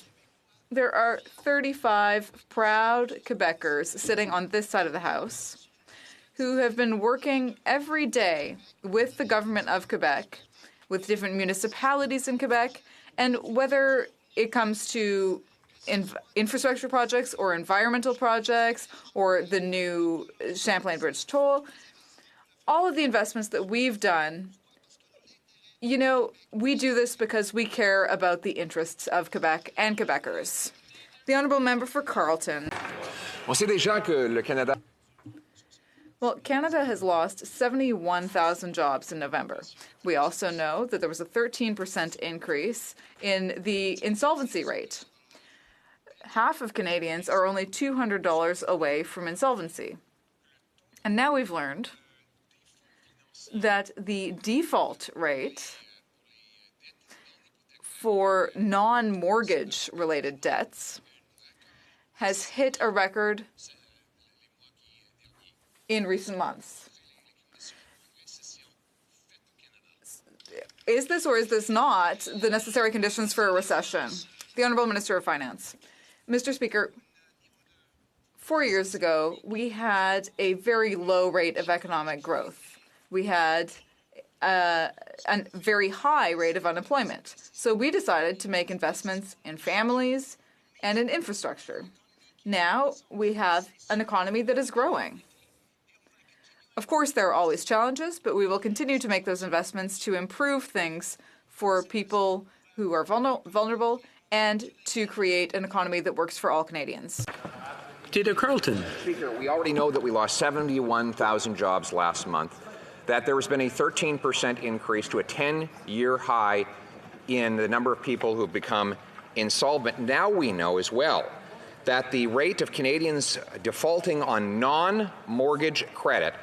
Speaker 20: there are 35 proud Quebecers sitting on this side of the House who have been working every day with the government of Quebec, with different municipalities in Quebec, and whether it comes to infrastructure projects or environmental projects or the new Champlain Bridge toll, all of the investments that we've done, you know, we do this because we care about the interests of Quebec and Quebecers. The Honourable Member for Carleton.
Speaker 2: On sait déjà que le Canada.
Speaker 20: Well, Canada has lost 71,000 jobs in November. We also know that there was a 13% increase in the insolvency rate. Half of Canadians are only $200 away from insolvency. And now we've learned that the default rate for non-mortgage related debts has hit a record in recent months. Is this or is this not the necessary conditions for a recession? The Honourable Minister of Finance. Mr. Speaker, 4 years ago, we had a very low rate of economic growth. We had a very high rate of unemployment. So we decided to make investments in families and in infrastructure. Now we have an economy that is growing. Of course, there are always challenges, but we will continue to make those investments to improve things for people who are vulnerable and to create an economy that works for all Canadians.
Speaker 3: Dieter Carlton.
Speaker 2: Speaker, we already know that we lost 71,000 jobs last month, that there has been a 13% increase to a 10-year high in the number of people who have become insolvent. Now we know as well that the rate of Canadians defaulting on non-mortgage credit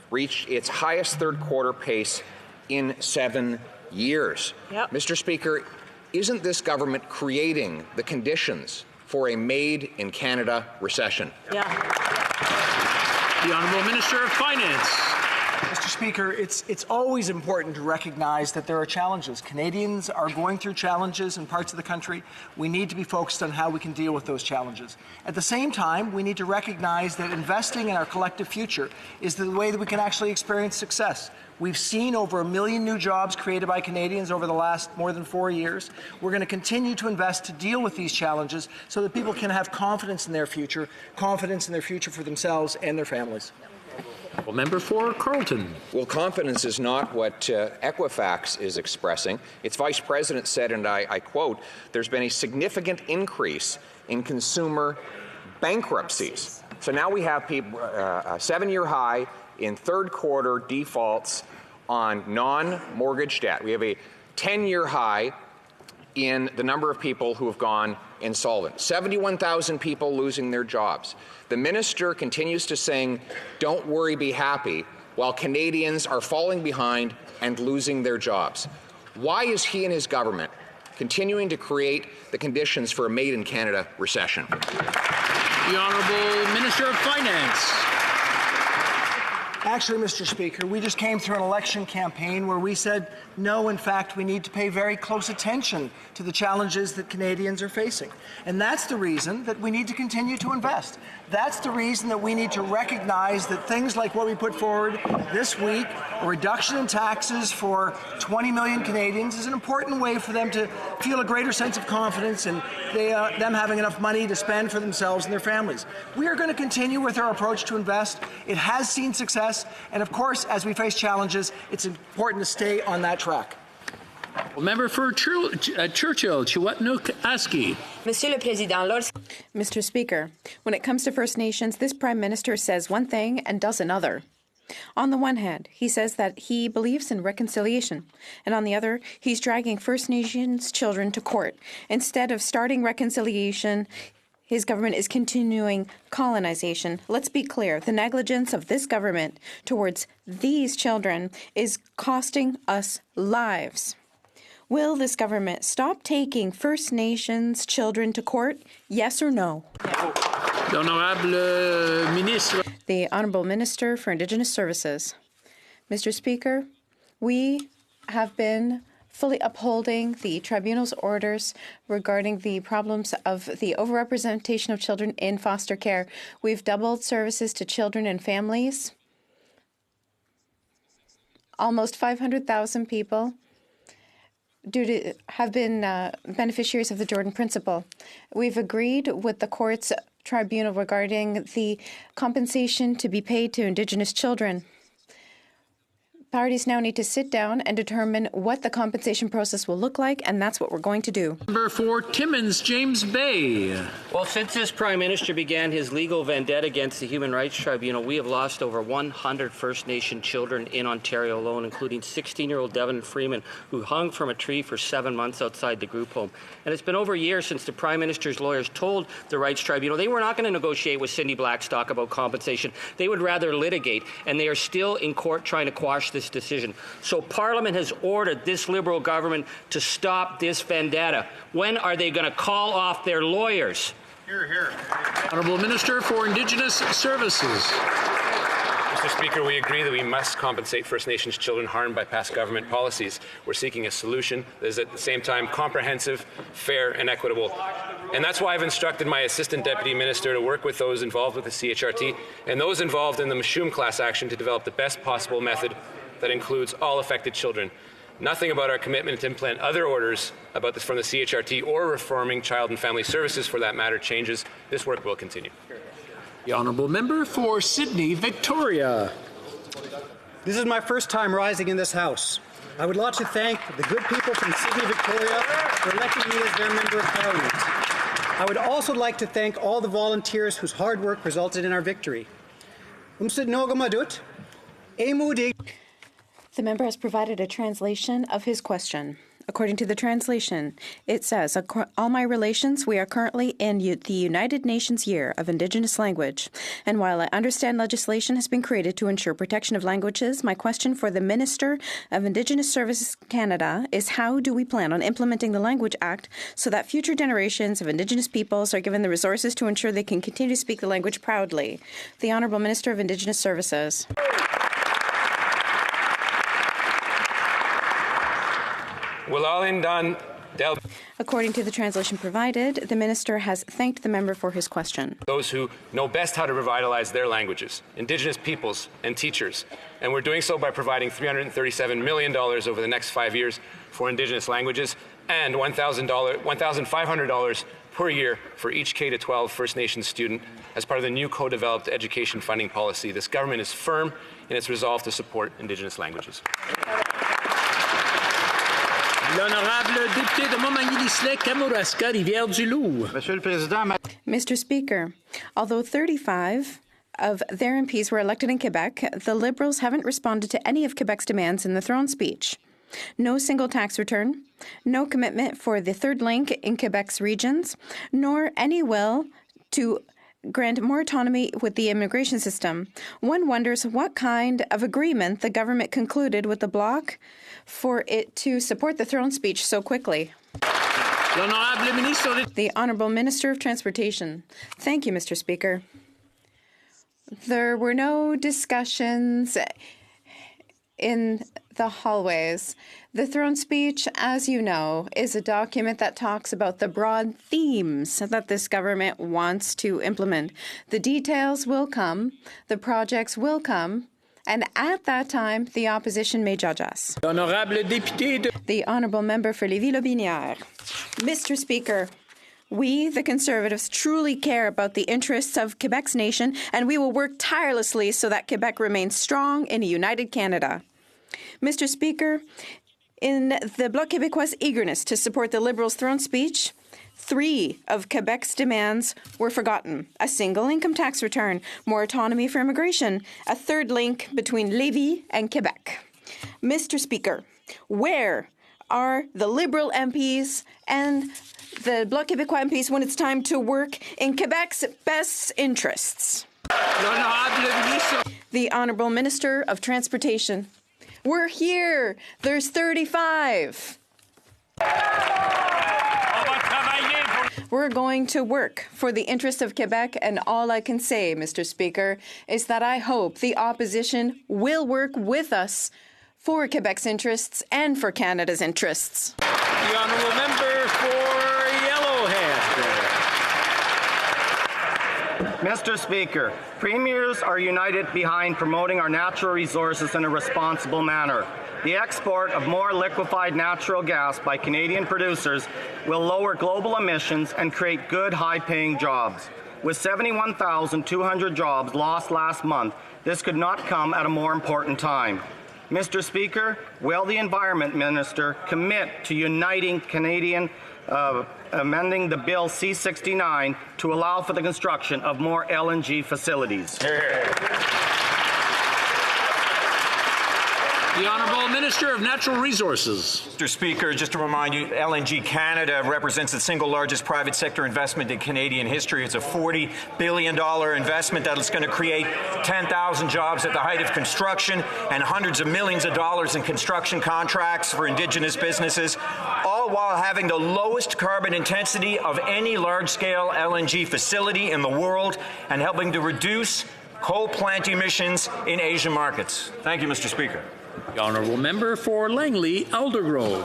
Speaker 2: reached its highest third quarter pace in 7 years.
Speaker 20: Yep.
Speaker 2: Mr. Speaker, isn't this government creating the conditions for a made-in-Canada recession?
Speaker 20: Yeah.
Speaker 3: The Honourable Minister of Finance.
Speaker 9: Mr. Speaker, it's always important to recognize that there are challenges. Canadians are going through challenges in parts of the country. We need to be focused on how we can deal with those challenges. At the same time, we need to recognize that investing in our collective future is the way that we can actually experience success. We've seen over 1 million new jobs created by Canadians over the last more than 4 years. We're going to continue to invest to deal with these challenges so that people can have confidence in their future for themselves and their families.
Speaker 3: Well, member for Carleton.
Speaker 2: Well, confidence is not what Equifax is expressing. Its vice president said, and I quote, "There's been a significant increase in consumer bankruptcies." So now we have people, a 7-year high in third quarter defaults on non-mortgage debt. We have a 10-year high in the number of people who have gone insolvent. 71,000 people losing their jobs. The minister continues to sing, "Don't worry, be happy," while Canadians are falling behind and losing their jobs. Why is he and his government continuing to create the conditions for a made-in-Canada recession?
Speaker 3: The Honourable Minister of Finance.
Speaker 9: Actually, Mr. Speaker, we just came through an election campaign where we said, no, in fact, we need to pay very close attention to the challenges that Canadians are facing. And that's the reason that we need to continue to invest. That's the reason that we need to recognize that things like what we put forward this week, a reduction in taxes for 20 million Canadians, is an important way for them to feel a greater sense of confidence and them having enough money to spend for themselves and their families. We are going to continue with our approach to invest. It has seen success. And of course, as we face challenges, it's important to stay on that track.
Speaker 3: Well, member for Churchill, Chewatnook-Aski.
Speaker 8: Mr. Speaker, when it comes to First Nations, this Prime Minister says one thing and does another. On the one hand, he says that he believes in reconciliation, and on the other, he's dragging First Nations children to court. Instead of starting reconciliation, his government is continuing colonization. Let's be clear, the negligence of this government towards these children is costing us lives. Will this government stop taking First Nations children to court? Yes or no? The Honourable Minister for Indigenous Services. Mr. Speaker, we have been fully upholding the tribunal's orders regarding the problems of the overrepresentation of children in foster care. We've doubled services to children and families. Almost 500,000 people have been beneficiaries of the Jordan Principle. We've agreed with the court's tribunal regarding the compensation to be paid to Indigenous children. Parties now need to sit down and determine what the compensation process will look like, and that's what we're going to do.
Speaker 3: Member for Timmins, James Bay.
Speaker 10: Well, since this Prime Minister began his legal vendetta against the Human Rights Tribunal, we have lost over 100 First Nation children in Ontario alone, including 16-year-old Devin Freeman, who hung from a tree for 7 months outside the group home. And it's been over a year since the Prime Minister's lawyers told the Rights Tribunal they were not going to negotiate with Cindy Blackstock about compensation. They would rather litigate, and they are still in court trying to quash this decision. So Parliament has ordered this Liberal government to stop this vendetta. When are they going to call off their lawyers?
Speaker 12: Hear, hear.
Speaker 3: Honourable Minister for Indigenous Services.
Speaker 4: Mr. Speaker, we agree that we must compensate First Nations children harmed by past government policies. We're seeking a solution that is at the same time comprehensive, fair, and equitable. And that's why I've instructed my Assistant Deputy Minister to work with those involved with the CHRT and those involved in the Mashum class action to develop the best possible method that includes all affected children. Nothing about our commitment to implement other orders about this from the CHRT or reforming child and family services for that matter changes. This work will continue.
Speaker 3: The honourable member for Sydney, Victoria.
Speaker 11: This is my first time rising in this House. I would like to thank the good people from Sydney, Victoria for electing me as their Member of Parliament. I would also like to thank all the volunteers whose hard work resulted in our victory.
Speaker 8: The member has provided a translation of his question. According to the translation, it says, all my relations, we are currently in the United Nations Year of Indigenous Language. And while I understand legislation has been created to ensure protection of languages, my question for the Minister of Indigenous Services Canada is how do we plan on implementing the Language Act so that future generations of Indigenous peoples are given the resources to ensure they can continue to speak the language proudly? The Honourable Minister of Indigenous Services. According to the translation provided, the minister has thanked the member for his question.
Speaker 4: Those who know best how to revitalize their languages, Indigenous peoples and teachers. And we're doing so by providing $337 million over the next 5 years for Indigenous languages and $1,500 per year for each K-12 First Nations student as part of the new co-developed education funding policy. This government is firm in its resolve to support Indigenous languages.
Speaker 3: L'honorable député de Montmagny-Lislet, Kamouraska, Rivière-du-Loup.
Speaker 8: Mr. Speaker, although 35 of their MPs were elected in Quebec, the Liberals haven't responded to any of Quebec's demands in the throne speech. No single tax return, no commitment for the third link in Quebec's regions, nor any will to grant more autonomy with the immigration system. One wonders what kind of agreement the government concluded with the Bloc for it to support the throne speech so quickly. The Honourable Minister of Transportation. Thank you, Mr. Speaker. There were no discussions in the hallways. The throne speech, as you know, is a document that talks about the broad themes that this government wants to implement. The details will come, the projects will come, and at that time, the opposition may judge us. The Honourable Member for Lévis-Lobinière. Mr. Speaker, we, the Conservatives, truly care about the interests of Quebec's nation, and we will work tirelessly so that Quebec remains strong in a united Canada. Mr. Speaker, in the Bloc Québécois' eagerness to support the Liberals' throne speech, 3 of Quebec's demands were forgotten. A single income tax return, more autonomy for immigration, a third link between Lévis and Quebec. Mr. Speaker, where are the Liberal MPs and the Bloc Québécois MPs when it's time to work in Quebec's best interests? The Honourable Minister of Transportation. We're here. There's 35. We're going to work for the interest of Quebec, and all I can say, Mr. Speaker, is that I hope the opposition will work with us for Quebec's interests and for Canada's interests.
Speaker 3: The honourable member for Yellowhead.
Speaker 13: Mr. Speaker, premiers are united behind promoting our natural resources in a responsible manner. The export of more liquefied natural gas by Canadian producers will lower global emissions and create good, high-paying jobs. With 71,200 jobs lost last month, this could not come at a more important time. Mr. Speaker, will the Environment Minister commit to uniting Canadian amending the Bill C-69 to allow for the construction of more LNG facilities?
Speaker 3: The Honourable Minister of Natural Resources.
Speaker 24: Mr. Speaker, just to remind you, LNG Canada represents the single largest private sector investment in Canadian history. It's a $40 billion investment that is going to create 10,000 jobs at the height of construction and hundreds of millions of dollars in construction contracts for Indigenous businesses, all while having the lowest carbon intensity of any large-scale LNG facility in the world and helping to reduce coal plant emissions in Asian markets. Thank you, Mr. Speaker.
Speaker 3: The Honourable Member for Langley, Aldergrove.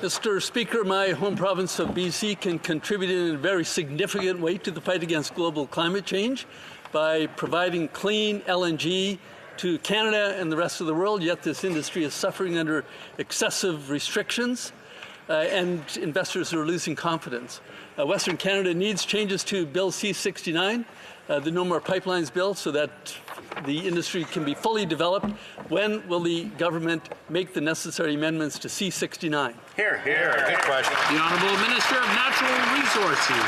Speaker 14: Mr. Speaker, my home province of BC can contribute in a very significant way to the fight against global climate change by providing clean LNG to Canada and the rest of the world, yet this industry is suffering under excessive restrictions and investors are losing confidence. Western Canada needs changes to Bill C-69, the No More Pipelines bill, so that the industry can be fully developed. When will the government make the necessary amendments to C-69?
Speaker 7: Here. Good question.
Speaker 3: The Honourable Minister of Natural Resources.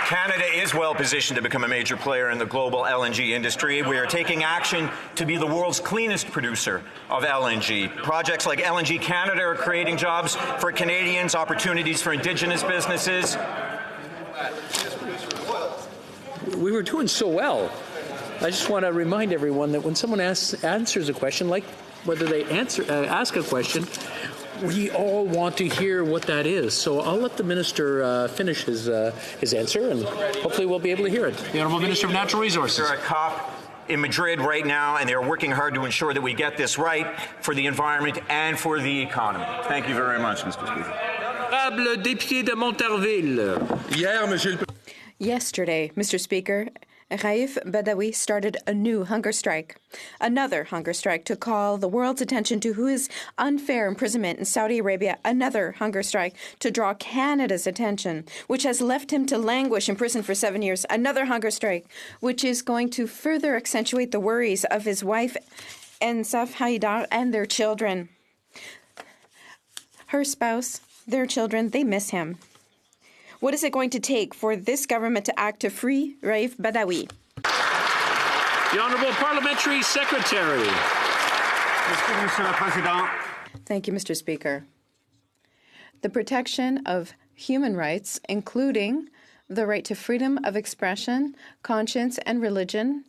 Speaker 24: Canada is well positioned to become a major player in the global LNG industry. We are taking action to be the world's cleanest producer of LNG. Projects like LNG Canada are creating jobs for Canadians, opportunities for Indigenous businesses.
Speaker 3: We were doing so well. I just want to remind everyone that when someone answers a question, like whether they ask a question, we all want to hear what that is. So I'll let the minister finish his answer, and hopefully we'll be able to hear it. The Honourable Minister of Natural Resources.
Speaker 24: They're at COP in Madrid right now, and they're working hard to ensure that we get this right for the environment and for the economy. Thank you very much, Mr. Speaker.
Speaker 3: Député de Montarville.
Speaker 8: Yesterday, Mr. Speaker, Raif Badawi started a new hunger strike. Another hunger strike to call the world's attention to his unfair imprisonment in Saudi Arabia. Another hunger strike to draw Canada's attention, which has left him to languish in prison for 7 years. Another hunger strike, which is going to further accentuate the worries of his wife, Ensaf Haidar, and their children. Her spouse, their children, they miss him. What is it going to take for this government to act to free Raif Badawi?
Speaker 3: The Honourable Parliamentary Secretary.
Speaker 8: Thank you, Mr. Speaker. The protection of human rights, including the right to freedom of expression, conscience, and religion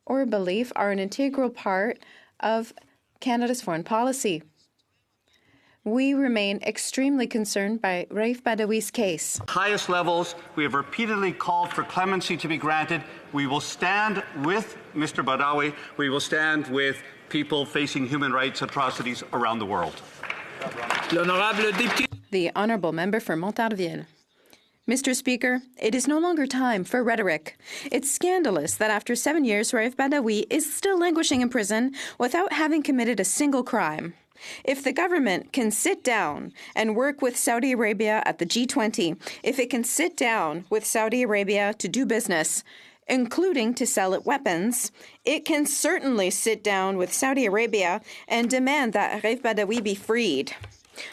Speaker 8: or belief, are an integral part of Canada's foreign policy. We remain extremely concerned by Raif Badawi's case.
Speaker 15: Highest levels, we have repeatedly called for clemency to be granted. We will stand with Mr. Badawi. We will stand with people facing human rights atrocities around the world.
Speaker 8: The Honourable Member for Montarville. Mr. Speaker, it is no longer time for rhetoric. It's scandalous that after 7 years, Raif Badawi is still languishing in prison without having committed a single crime. If the government can sit down and work with Saudi Arabia at the G20, if it can sit down with Saudi Arabia to do business, including to sell it weapons, it can certainly sit down with Saudi Arabia and demand that Raif Badawi be freed.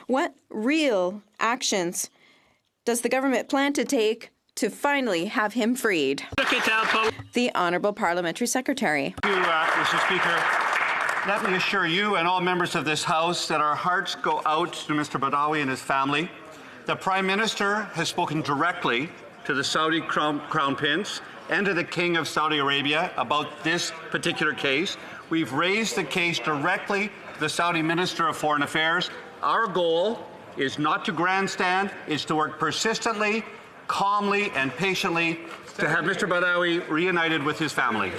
Speaker 8: What real actions does the government plan to take to finally have him freed? The Honourable Parliamentary Secretary.
Speaker 15: Thank you, Mr. Speaker. Let me assure you and all members of this House that our hearts go out to Mr. Badawi and his family. The Prime Minister has spoken directly to the Saudi Crown Prince and to the King of Saudi Arabia about this particular case. We've raised the case directly to the Saudi Minister of Foreign Affairs. Our goal is not to grandstand, is to work persistently, calmly, and patiently to have Mr. Badawi reunited with his family.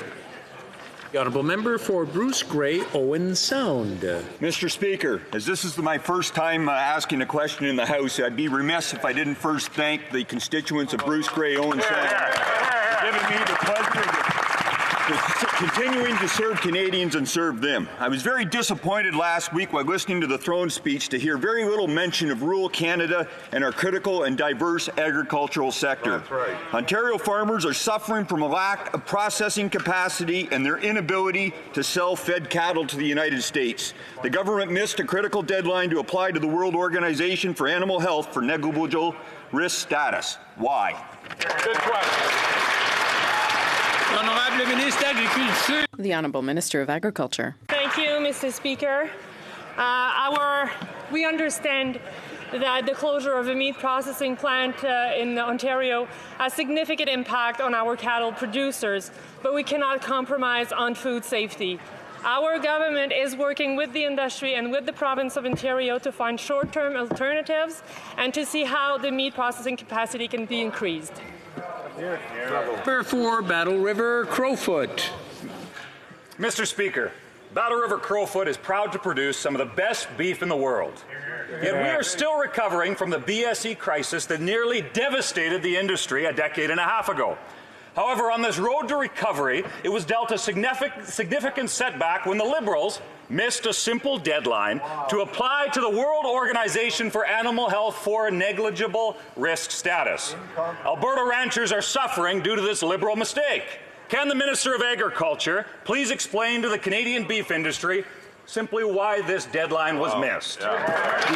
Speaker 3: The Honourable Member for Bruce Grey, Owen Sound.
Speaker 16: Mr. Speaker, as this is my first time asking a question in the House, I'd be remiss if I didn't first thank the constituents of Bruce Grey, Owen Sound, for giving me the pleasure of continuing to serve Canadians and serve them. I was very disappointed last week while listening to the throne speech to hear very little mention of rural Canada and our critical and diverse agricultural sector. That's right. Ontario farmers are suffering from a lack of processing capacity and their inability to sell fed cattle to the United States. The government missed a critical deadline to apply to the World Organization for Animal Health for negligible risk status. Why? Good question.
Speaker 8: The Honourable Minister of Agriculture.
Speaker 17: Thank you, Mr. Speaker. We understand that the closure of a meat processing plant in Ontario has significant impact on our cattle producers, but we cannot compromise on food safety. Our government is working with the industry and with the province of Ontario to find short-term alternatives and to see how the meat processing capacity can be increased.
Speaker 3: Member for Battle River, Crowfoot.
Speaker 25: Mr. Speaker, Battle River Crowfoot is proud to produce some of the best beef in the world. Yet we are still recovering from the BSE crisis that nearly devastated the industry a decade and a half ago. However, on this road to recovery, it was dealt a significant setback when the Liberals missed a simple deadline to apply to the World Organization for Animal Health for a negligible risk status. Alberta ranchers are suffering due to this Liberal mistake. Can the Minister of Agriculture please explain to the Canadian beef industry simply why this deadline was missed?
Speaker 3: The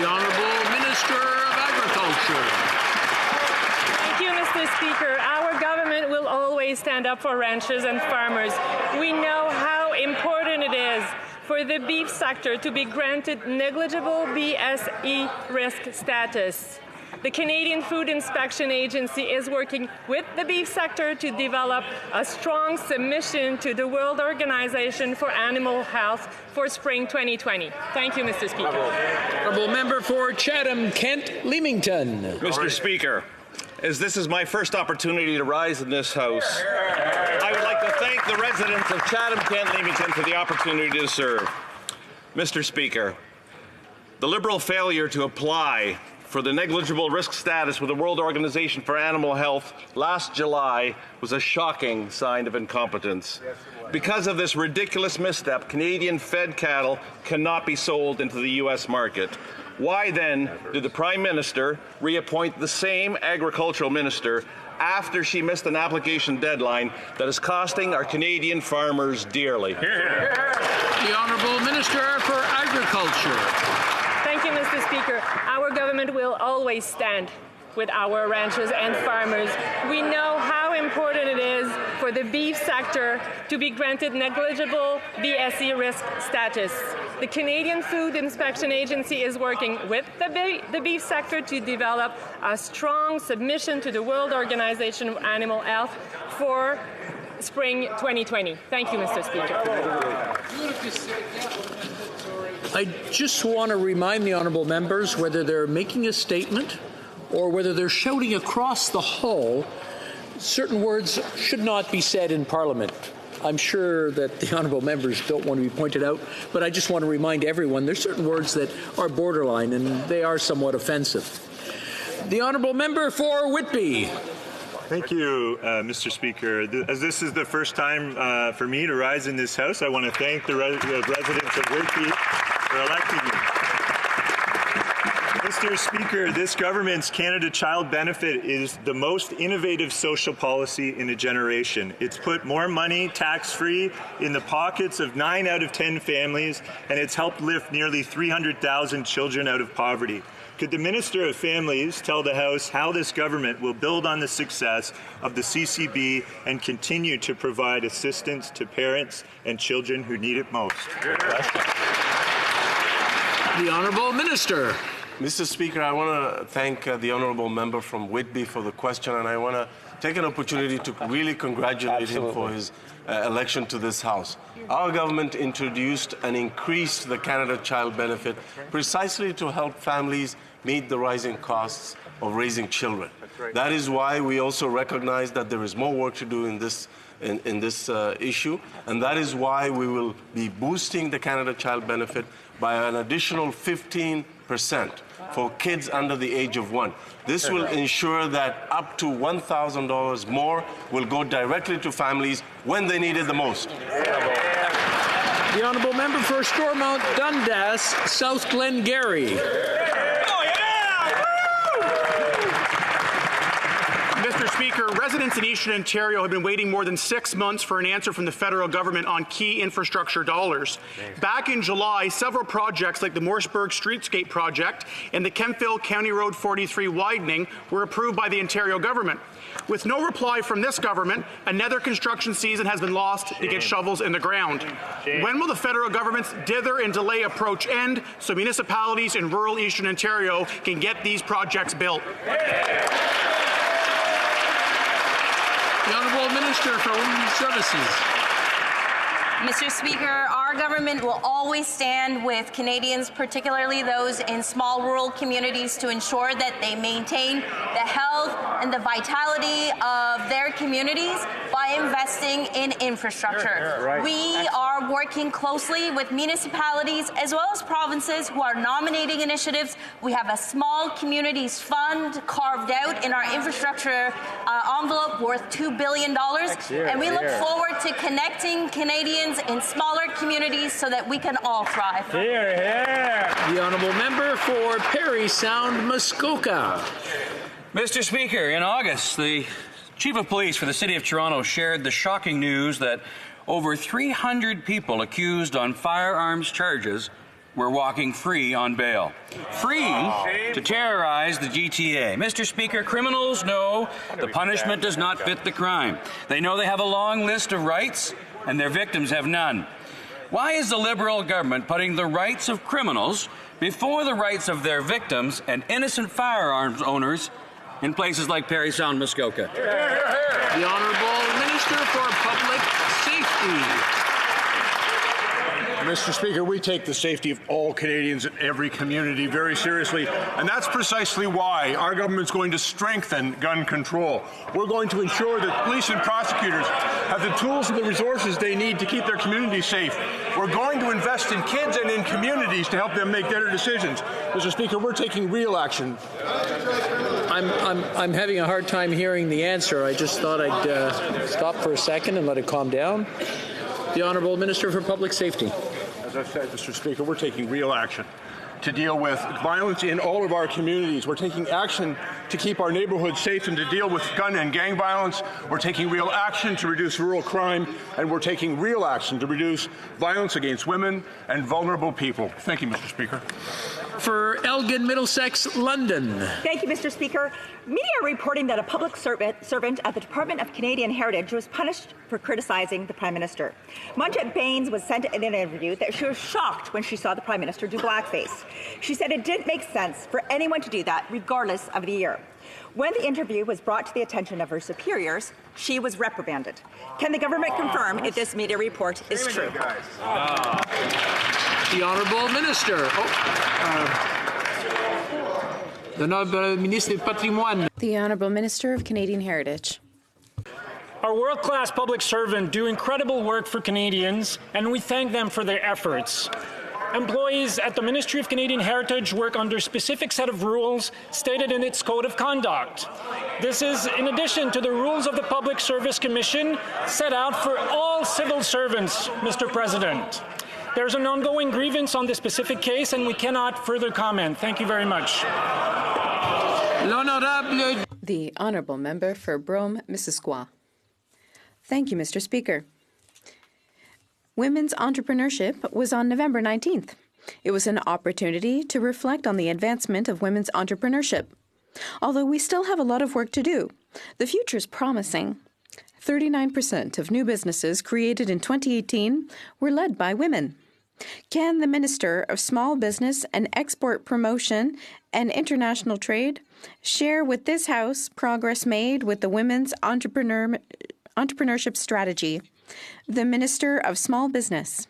Speaker 3: Honourable Minister of Agriculture.
Speaker 17: Thank you, Mr. Speaker. Our government will always stand up for ranchers and farmers. We know how important it is for the beef sector to be granted negligible BSE risk status. The Canadian Food Inspection Agency is working with the beef sector to develop a strong submission to the World Organization for Animal Health for spring 2020. Thank you, Mr. Speaker.
Speaker 3: Honourable Member for Chatham-Kent Leamington.
Speaker 1: Mr. Speaker, as this is my first opportunity to rise in this House, I would like to thank the residents of Chatham-Kent Leamington for the opportunity to serve. Mr. Speaker, the Liberal failure to apply for the negligible risk status with the World Organization for Animal Health last July was a shocking sign of incompetence. Because of this ridiculous misstep, Canadian fed cattle cannot be sold into the U.S. market. Why then did the Prime Minister reappoint the same agricultural minister after she missed an application deadline that is costing our Canadian farmers dearly?
Speaker 3: The Honourable Minister for Agriculture.
Speaker 17: Thank you, Mr. Speaker. Our government will always stand with our ranchers and farmers. We know how important it is for the beef sector to be granted negligible BSE risk status. The Canadian Food Inspection Agency is working with the beef sector to develop a strong submission to the World Organization of Animal Health for spring 2020. Thank you, Mr. Speaker.
Speaker 3: I just want to remind the honourable members, whether they're making a statement or whether they're shouting across the hall, certain words should not be said in Parliament. I'm sure that the honourable members don't want to be pointed out, but I just want to remind everyone there's certain words that are borderline and they are somewhat offensive. The honourable member for Whitby.
Speaker 7: Thank you, Mr. Speaker. As this is the first time for me to rise in this House, I want to thank the residents of Whitby for electing me. Mr. Speaker, this government's Canada Child Benefit is the most innovative social policy in a generation. It's put more money, tax-free, in the pockets of 9 out of 10 families, and it's helped lift nearly 300,000 children out of poverty. Could the Minister of Families tell the House how this government will build on the success of the CCB and continue to provide assistance to parents and children who need it most?
Speaker 3: The Honourable Minister.
Speaker 18: Mr. Speaker, I want to thank the Honourable Member from Whitby for the question, and I want to take an opportunity to really congratulate him for his election to this House. Our government introduced and increased the Canada Child Benefit precisely to help families meet the rising costs of raising children. That is why we also recognize that there is more work to do in this issue, and that is why we will be boosting the Canada Child Benefit by an additional 15% for kids under the age of 1. This will ensure that up to $1,000 more will go directly to families when they need it the most.
Speaker 3: The Honourable Member for Stormont Dundas, South Glengarry.
Speaker 19: Mr. Speaker, residents in Eastern Ontario have been waiting more than 6 months for an answer from the federal government on key infrastructure dollars. Back in July, several projects like the Morrisburg Streetscape project and the Kemptville County Road 43 widening were approved by the Ontario government. With no reply from this government, another construction season has been lost to get shovels in the ground. When will the federal government's dither and delay approach end so municipalities in rural Eastern Ontario can get these projects built?
Speaker 3: The Honourable Minister for Women's Services.
Speaker 21: Mr. Speaker, our
Speaker 5: Our government will always stand with Canadians, particularly those in small rural communities, to ensure that they maintain the health and the vitality of their communities by investing in infrastructure.
Speaker 6: Right.
Speaker 5: We are working closely with municipalities as well as provinces who are nominating initiatives. We have a small communities fund carved out in our infrastructure envelope worth $2 billion. And we look forward to connecting Canadians in smaller communities so that we can all thrive.
Speaker 3: Here, here. The honourable member for Parry Sound, Muskoka.
Speaker 6: Mr. Speaker, in August, the Chief of Police for the City of Toronto shared the shocking news that over 300 people accused on firearms charges were walking free on bail. Free to terrorize the GTA. Mr. Speaker, criminals know the punishment does not fit the crime. They know they have a long list of rights and their victims have none. Why is the Liberal government putting the rights of criminals before the rights of their victims and innocent firearms owners in places like Parry Sound, Muskoka?
Speaker 3: The Honourable Minister for Public Safety.
Speaker 21: Mr. Speaker, we take the safety of all Canadians in every community very seriously, and that's precisely why our government's going to strengthen gun control. We're going to ensure that police and prosecutors have the tools and the resources they need to keep their communities safe. We're going to invest in kids and in communities to help them make better decisions. Mr. Speaker, we're taking real action.
Speaker 3: I'm having a hard time hearing the answer. I just thought I'd stop for a second and let it calm down. The Honourable Minister for Public Safety.
Speaker 21: As I said, Mr. Speaker, we're taking real action to deal with violence in all of our communities. We're taking action to keep our neighborhoods safe and to deal with gun and gang violence. We're taking real action to reduce rural crime, and we're taking real action to reduce violence against women and vulnerable people. Thank you, Mr. Speaker.
Speaker 3: For Elgin, Middlesex, London.
Speaker 22: Thank you, Mr. Speaker. Media are reporting that a public servant at the Department of Canadian Heritage was punished for criticizing the Prime Minister. Manjit Bains was said in an interview that she was shocked when she saw the Prime Minister do blackface. She said it didn't make sense for anyone to do that, regardless of the year. When the interview was brought to the attention of her superiors, she was reprimanded. Can the government confirm if this media report is true?
Speaker 3: The Honourable Minister. The Honourable Minister du Patrimoine.
Speaker 8: The Honourable Minister of Canadian Heritage.
Speaker 23: Our world-class public servants do incredible work for Canadians, and we thank them for their efforts. Employees at the Ministry of Canadian Heritage work under a specific set of rules stated in its Code of Conduct. This is in addition to the rules of the Public Service Commission set out for all civil servants, Mr. President. There's an ongoing grievance on this specific case, and we cannot further comment. Thank you very much.
Speaker 8: The Honourable Member for Brome, Missisquoi. Thank you, Mr. Speaker. Women's Entrepreneurship was on November 19th. It was an opportunity to reflect on the advancement of women's entrepreneurship. Although we still have a lot of work to do, the future is promising. 39% of new businesses created in 2018 were led by women. Can the Minister of Small Business and Export Promotion and International Trade share with this House progress made with the Women's Entrepreneurship Strategy? The Minister of Small Business.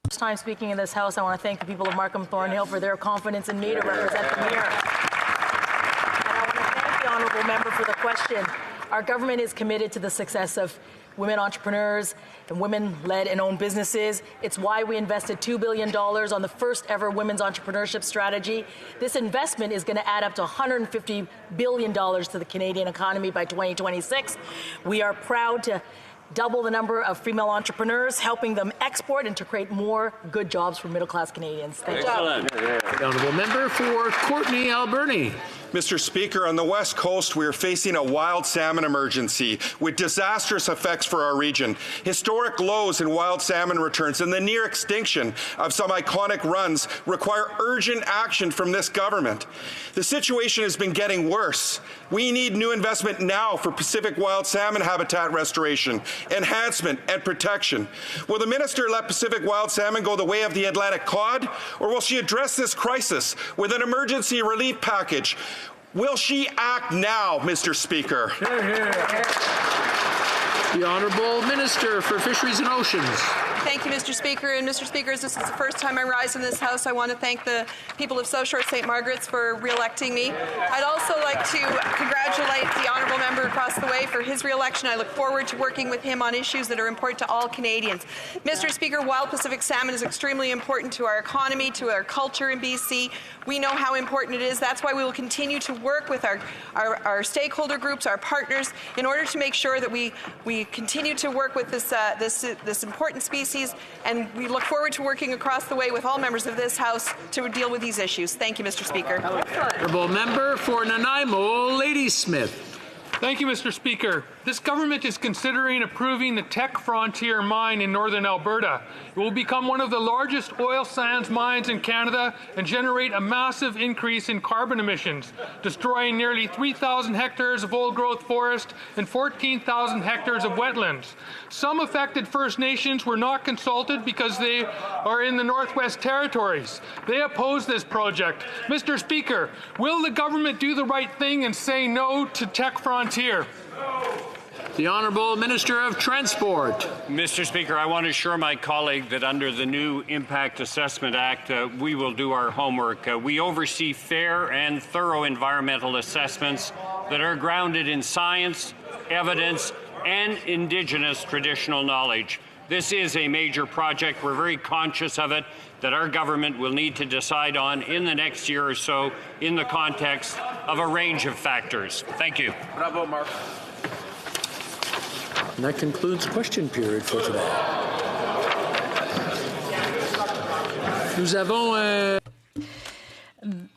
Speaker 26: First time speaking in this House, I want to thank the people of Markham Thornhill for their confidence in me to represent them here. And I want to thank the honourable member for the question. Our government is committed to the success of women entrepreneurs and women-led and owned businesses. It's why we invested $2 billion on the first ever women's entrepreneurship strategy. This investment is going to add up to $150 billion to the Canadian economy by 2026. We are proud to double the number of female entrepreneurs, helping them export and to create more good jobs for middle-class Canadians. Thank you.
Speaker 3: The Honourable Member for Courtenay, Alberni.
Speaker 27: Mr. Speaker, on the West Coast, we are facing a wild salmon emergency with disastrous effects for our region. Historic lows in wild salmon returns and the near extinction of some iconic runs require urgent action from this government. The situation has been getting worse. We need new investment now for Pacific wild salmon habitat restoration, enhancement, and protection. Will the minister let Pacific wild salmon go the way of the Atlantic cod, or will she address this crisis with an emergency relief package? Will she act now, Mr. Speaker?
Speaker 3: The Honourable Minister for Fisheries and Oceans.
Speaker 2: Thank you, Mr. Speaker. And Mr. Speaker, as this is the first time I rise in this House, I want to thank the people of South Shore St. Margaret's for re-electing me. I'd also like to congratulate the Honourable Member across the way for his re-election. I look forward to working with him on issues that are important to all Canadians. Mr. Speaker, wild Pacific salmon is extremely important to our economy, to our culture in BC. We know how important it is. That's why we will continue to work with our stakeholder groups, our partners, in order to make sure that we continue to work with this important species, and we look forward to working across the way with all members of this House to deal with these issues. Thank you, Mr. Speaker.
Speaker 3: Honourable Member for Nanaimo, Ladysmith.
Speaker 4: Thank you, Mr. Speaker. This government is considering approving the Tech Frontier mine in northern Alberta. It will become one of the largest oil sands mines in Canada and generate a massive increase in carbon emissions, destroying nearly 3,000 hectares of old-growth forest and 14,000 hectares of wetlands. Some affected First Nations were not consulted because they are in the Northwest Territories. They oppose this project. Mr. Speaker, will the government do the right thing and say no to Tech Frontier?
Speaker 3: The Honourable Minister of Transport.
Speaker 9: Mr. Speaker, I want to assure my colleague that under the new Impact Assessment Act, we will do our homework. We oversee fair and thorough environmental assessments that are grounded in science, evidence, and Indigenous traditional knowledge. This is a major project. We're very conscious of it, that our government will need to decide on in the next year or so in the context of a range of factors. Thank you.
Speaker 3: Bravo, Mark. And that concludes question period for today. Nous avons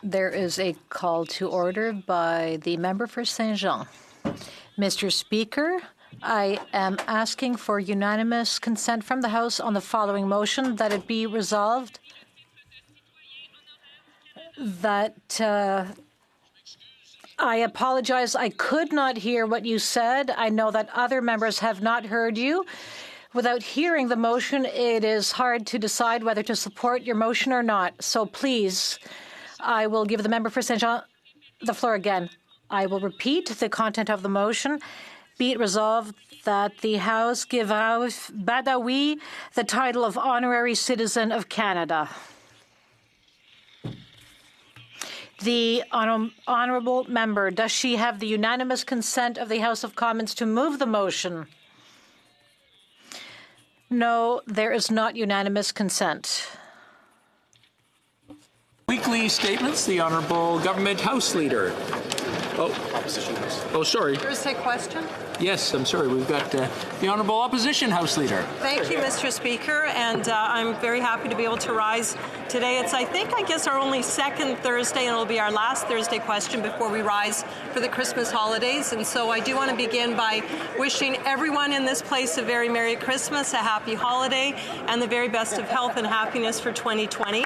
Speaker 10: There is a call to order by the member for Saint-Jean. Mr. Speaker, I am asking for unanimous consent from the House on the following motion, that it be resolved that I apologize. I could not hear what you said. I know that other members have not heard you. Without hearing the motion, it is hard to decide whether to support your motion or not. So please, I will give the member for Saint-Jean the floor again. I will repeat the content of the motion. Be it resolved that the House give Raouf Badawi the title of Honorary Citizen of Canada. The honourable member, does she have the unanimous consent of the House of Commons to move the motion? No, there is not unanimous consent.
Speaker 3: Weekly statements, the Honourable Government House Leader. Oh, sorry.
Speaker 11: Thursday question?
Speaker 3: Yes, I'm sorry. We've got the Honourable Opposition House Leader.
Speaker 11: Thank you, Mr. Speaker, and I'm very happy to be able to rise today. It's, I guess, our only second Thursday, and it'll be our last Thursday question before we rise for the Christmas holidays. And so I do want to begin by wishing everyone in this place a very Merry Christmas, a happy holiday, and the very best of health and happiness for 2020.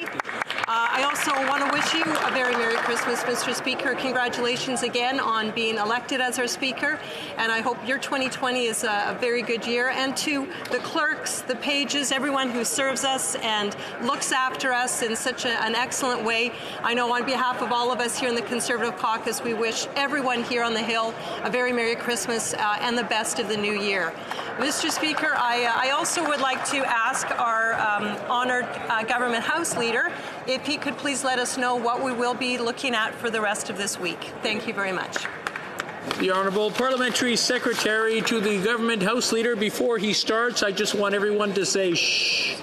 Speaker 11: I also want to wish you a very Merry Christmas, Mr. Speaker. Congratulations again on being elected as our Speaker, and I hope your 2020 is a very good year. And to the clerks, the pages, everyone who serves us and looks after us in such an excellent way, I know on behalf of all of us here in the Conservative Caucus, we wish everyone here on the Hill a very Merry Christmas and the best of the new year. Mr. Speaker, I also would like to ask our honoured Government House Leader if he could please let us know what we will be looking at for the rest of this week. Thank you very much.
Speaker 3: The Honourable Parliamentary Secretary to the Government House Leader. Before he starts, I just want everyone to say shh.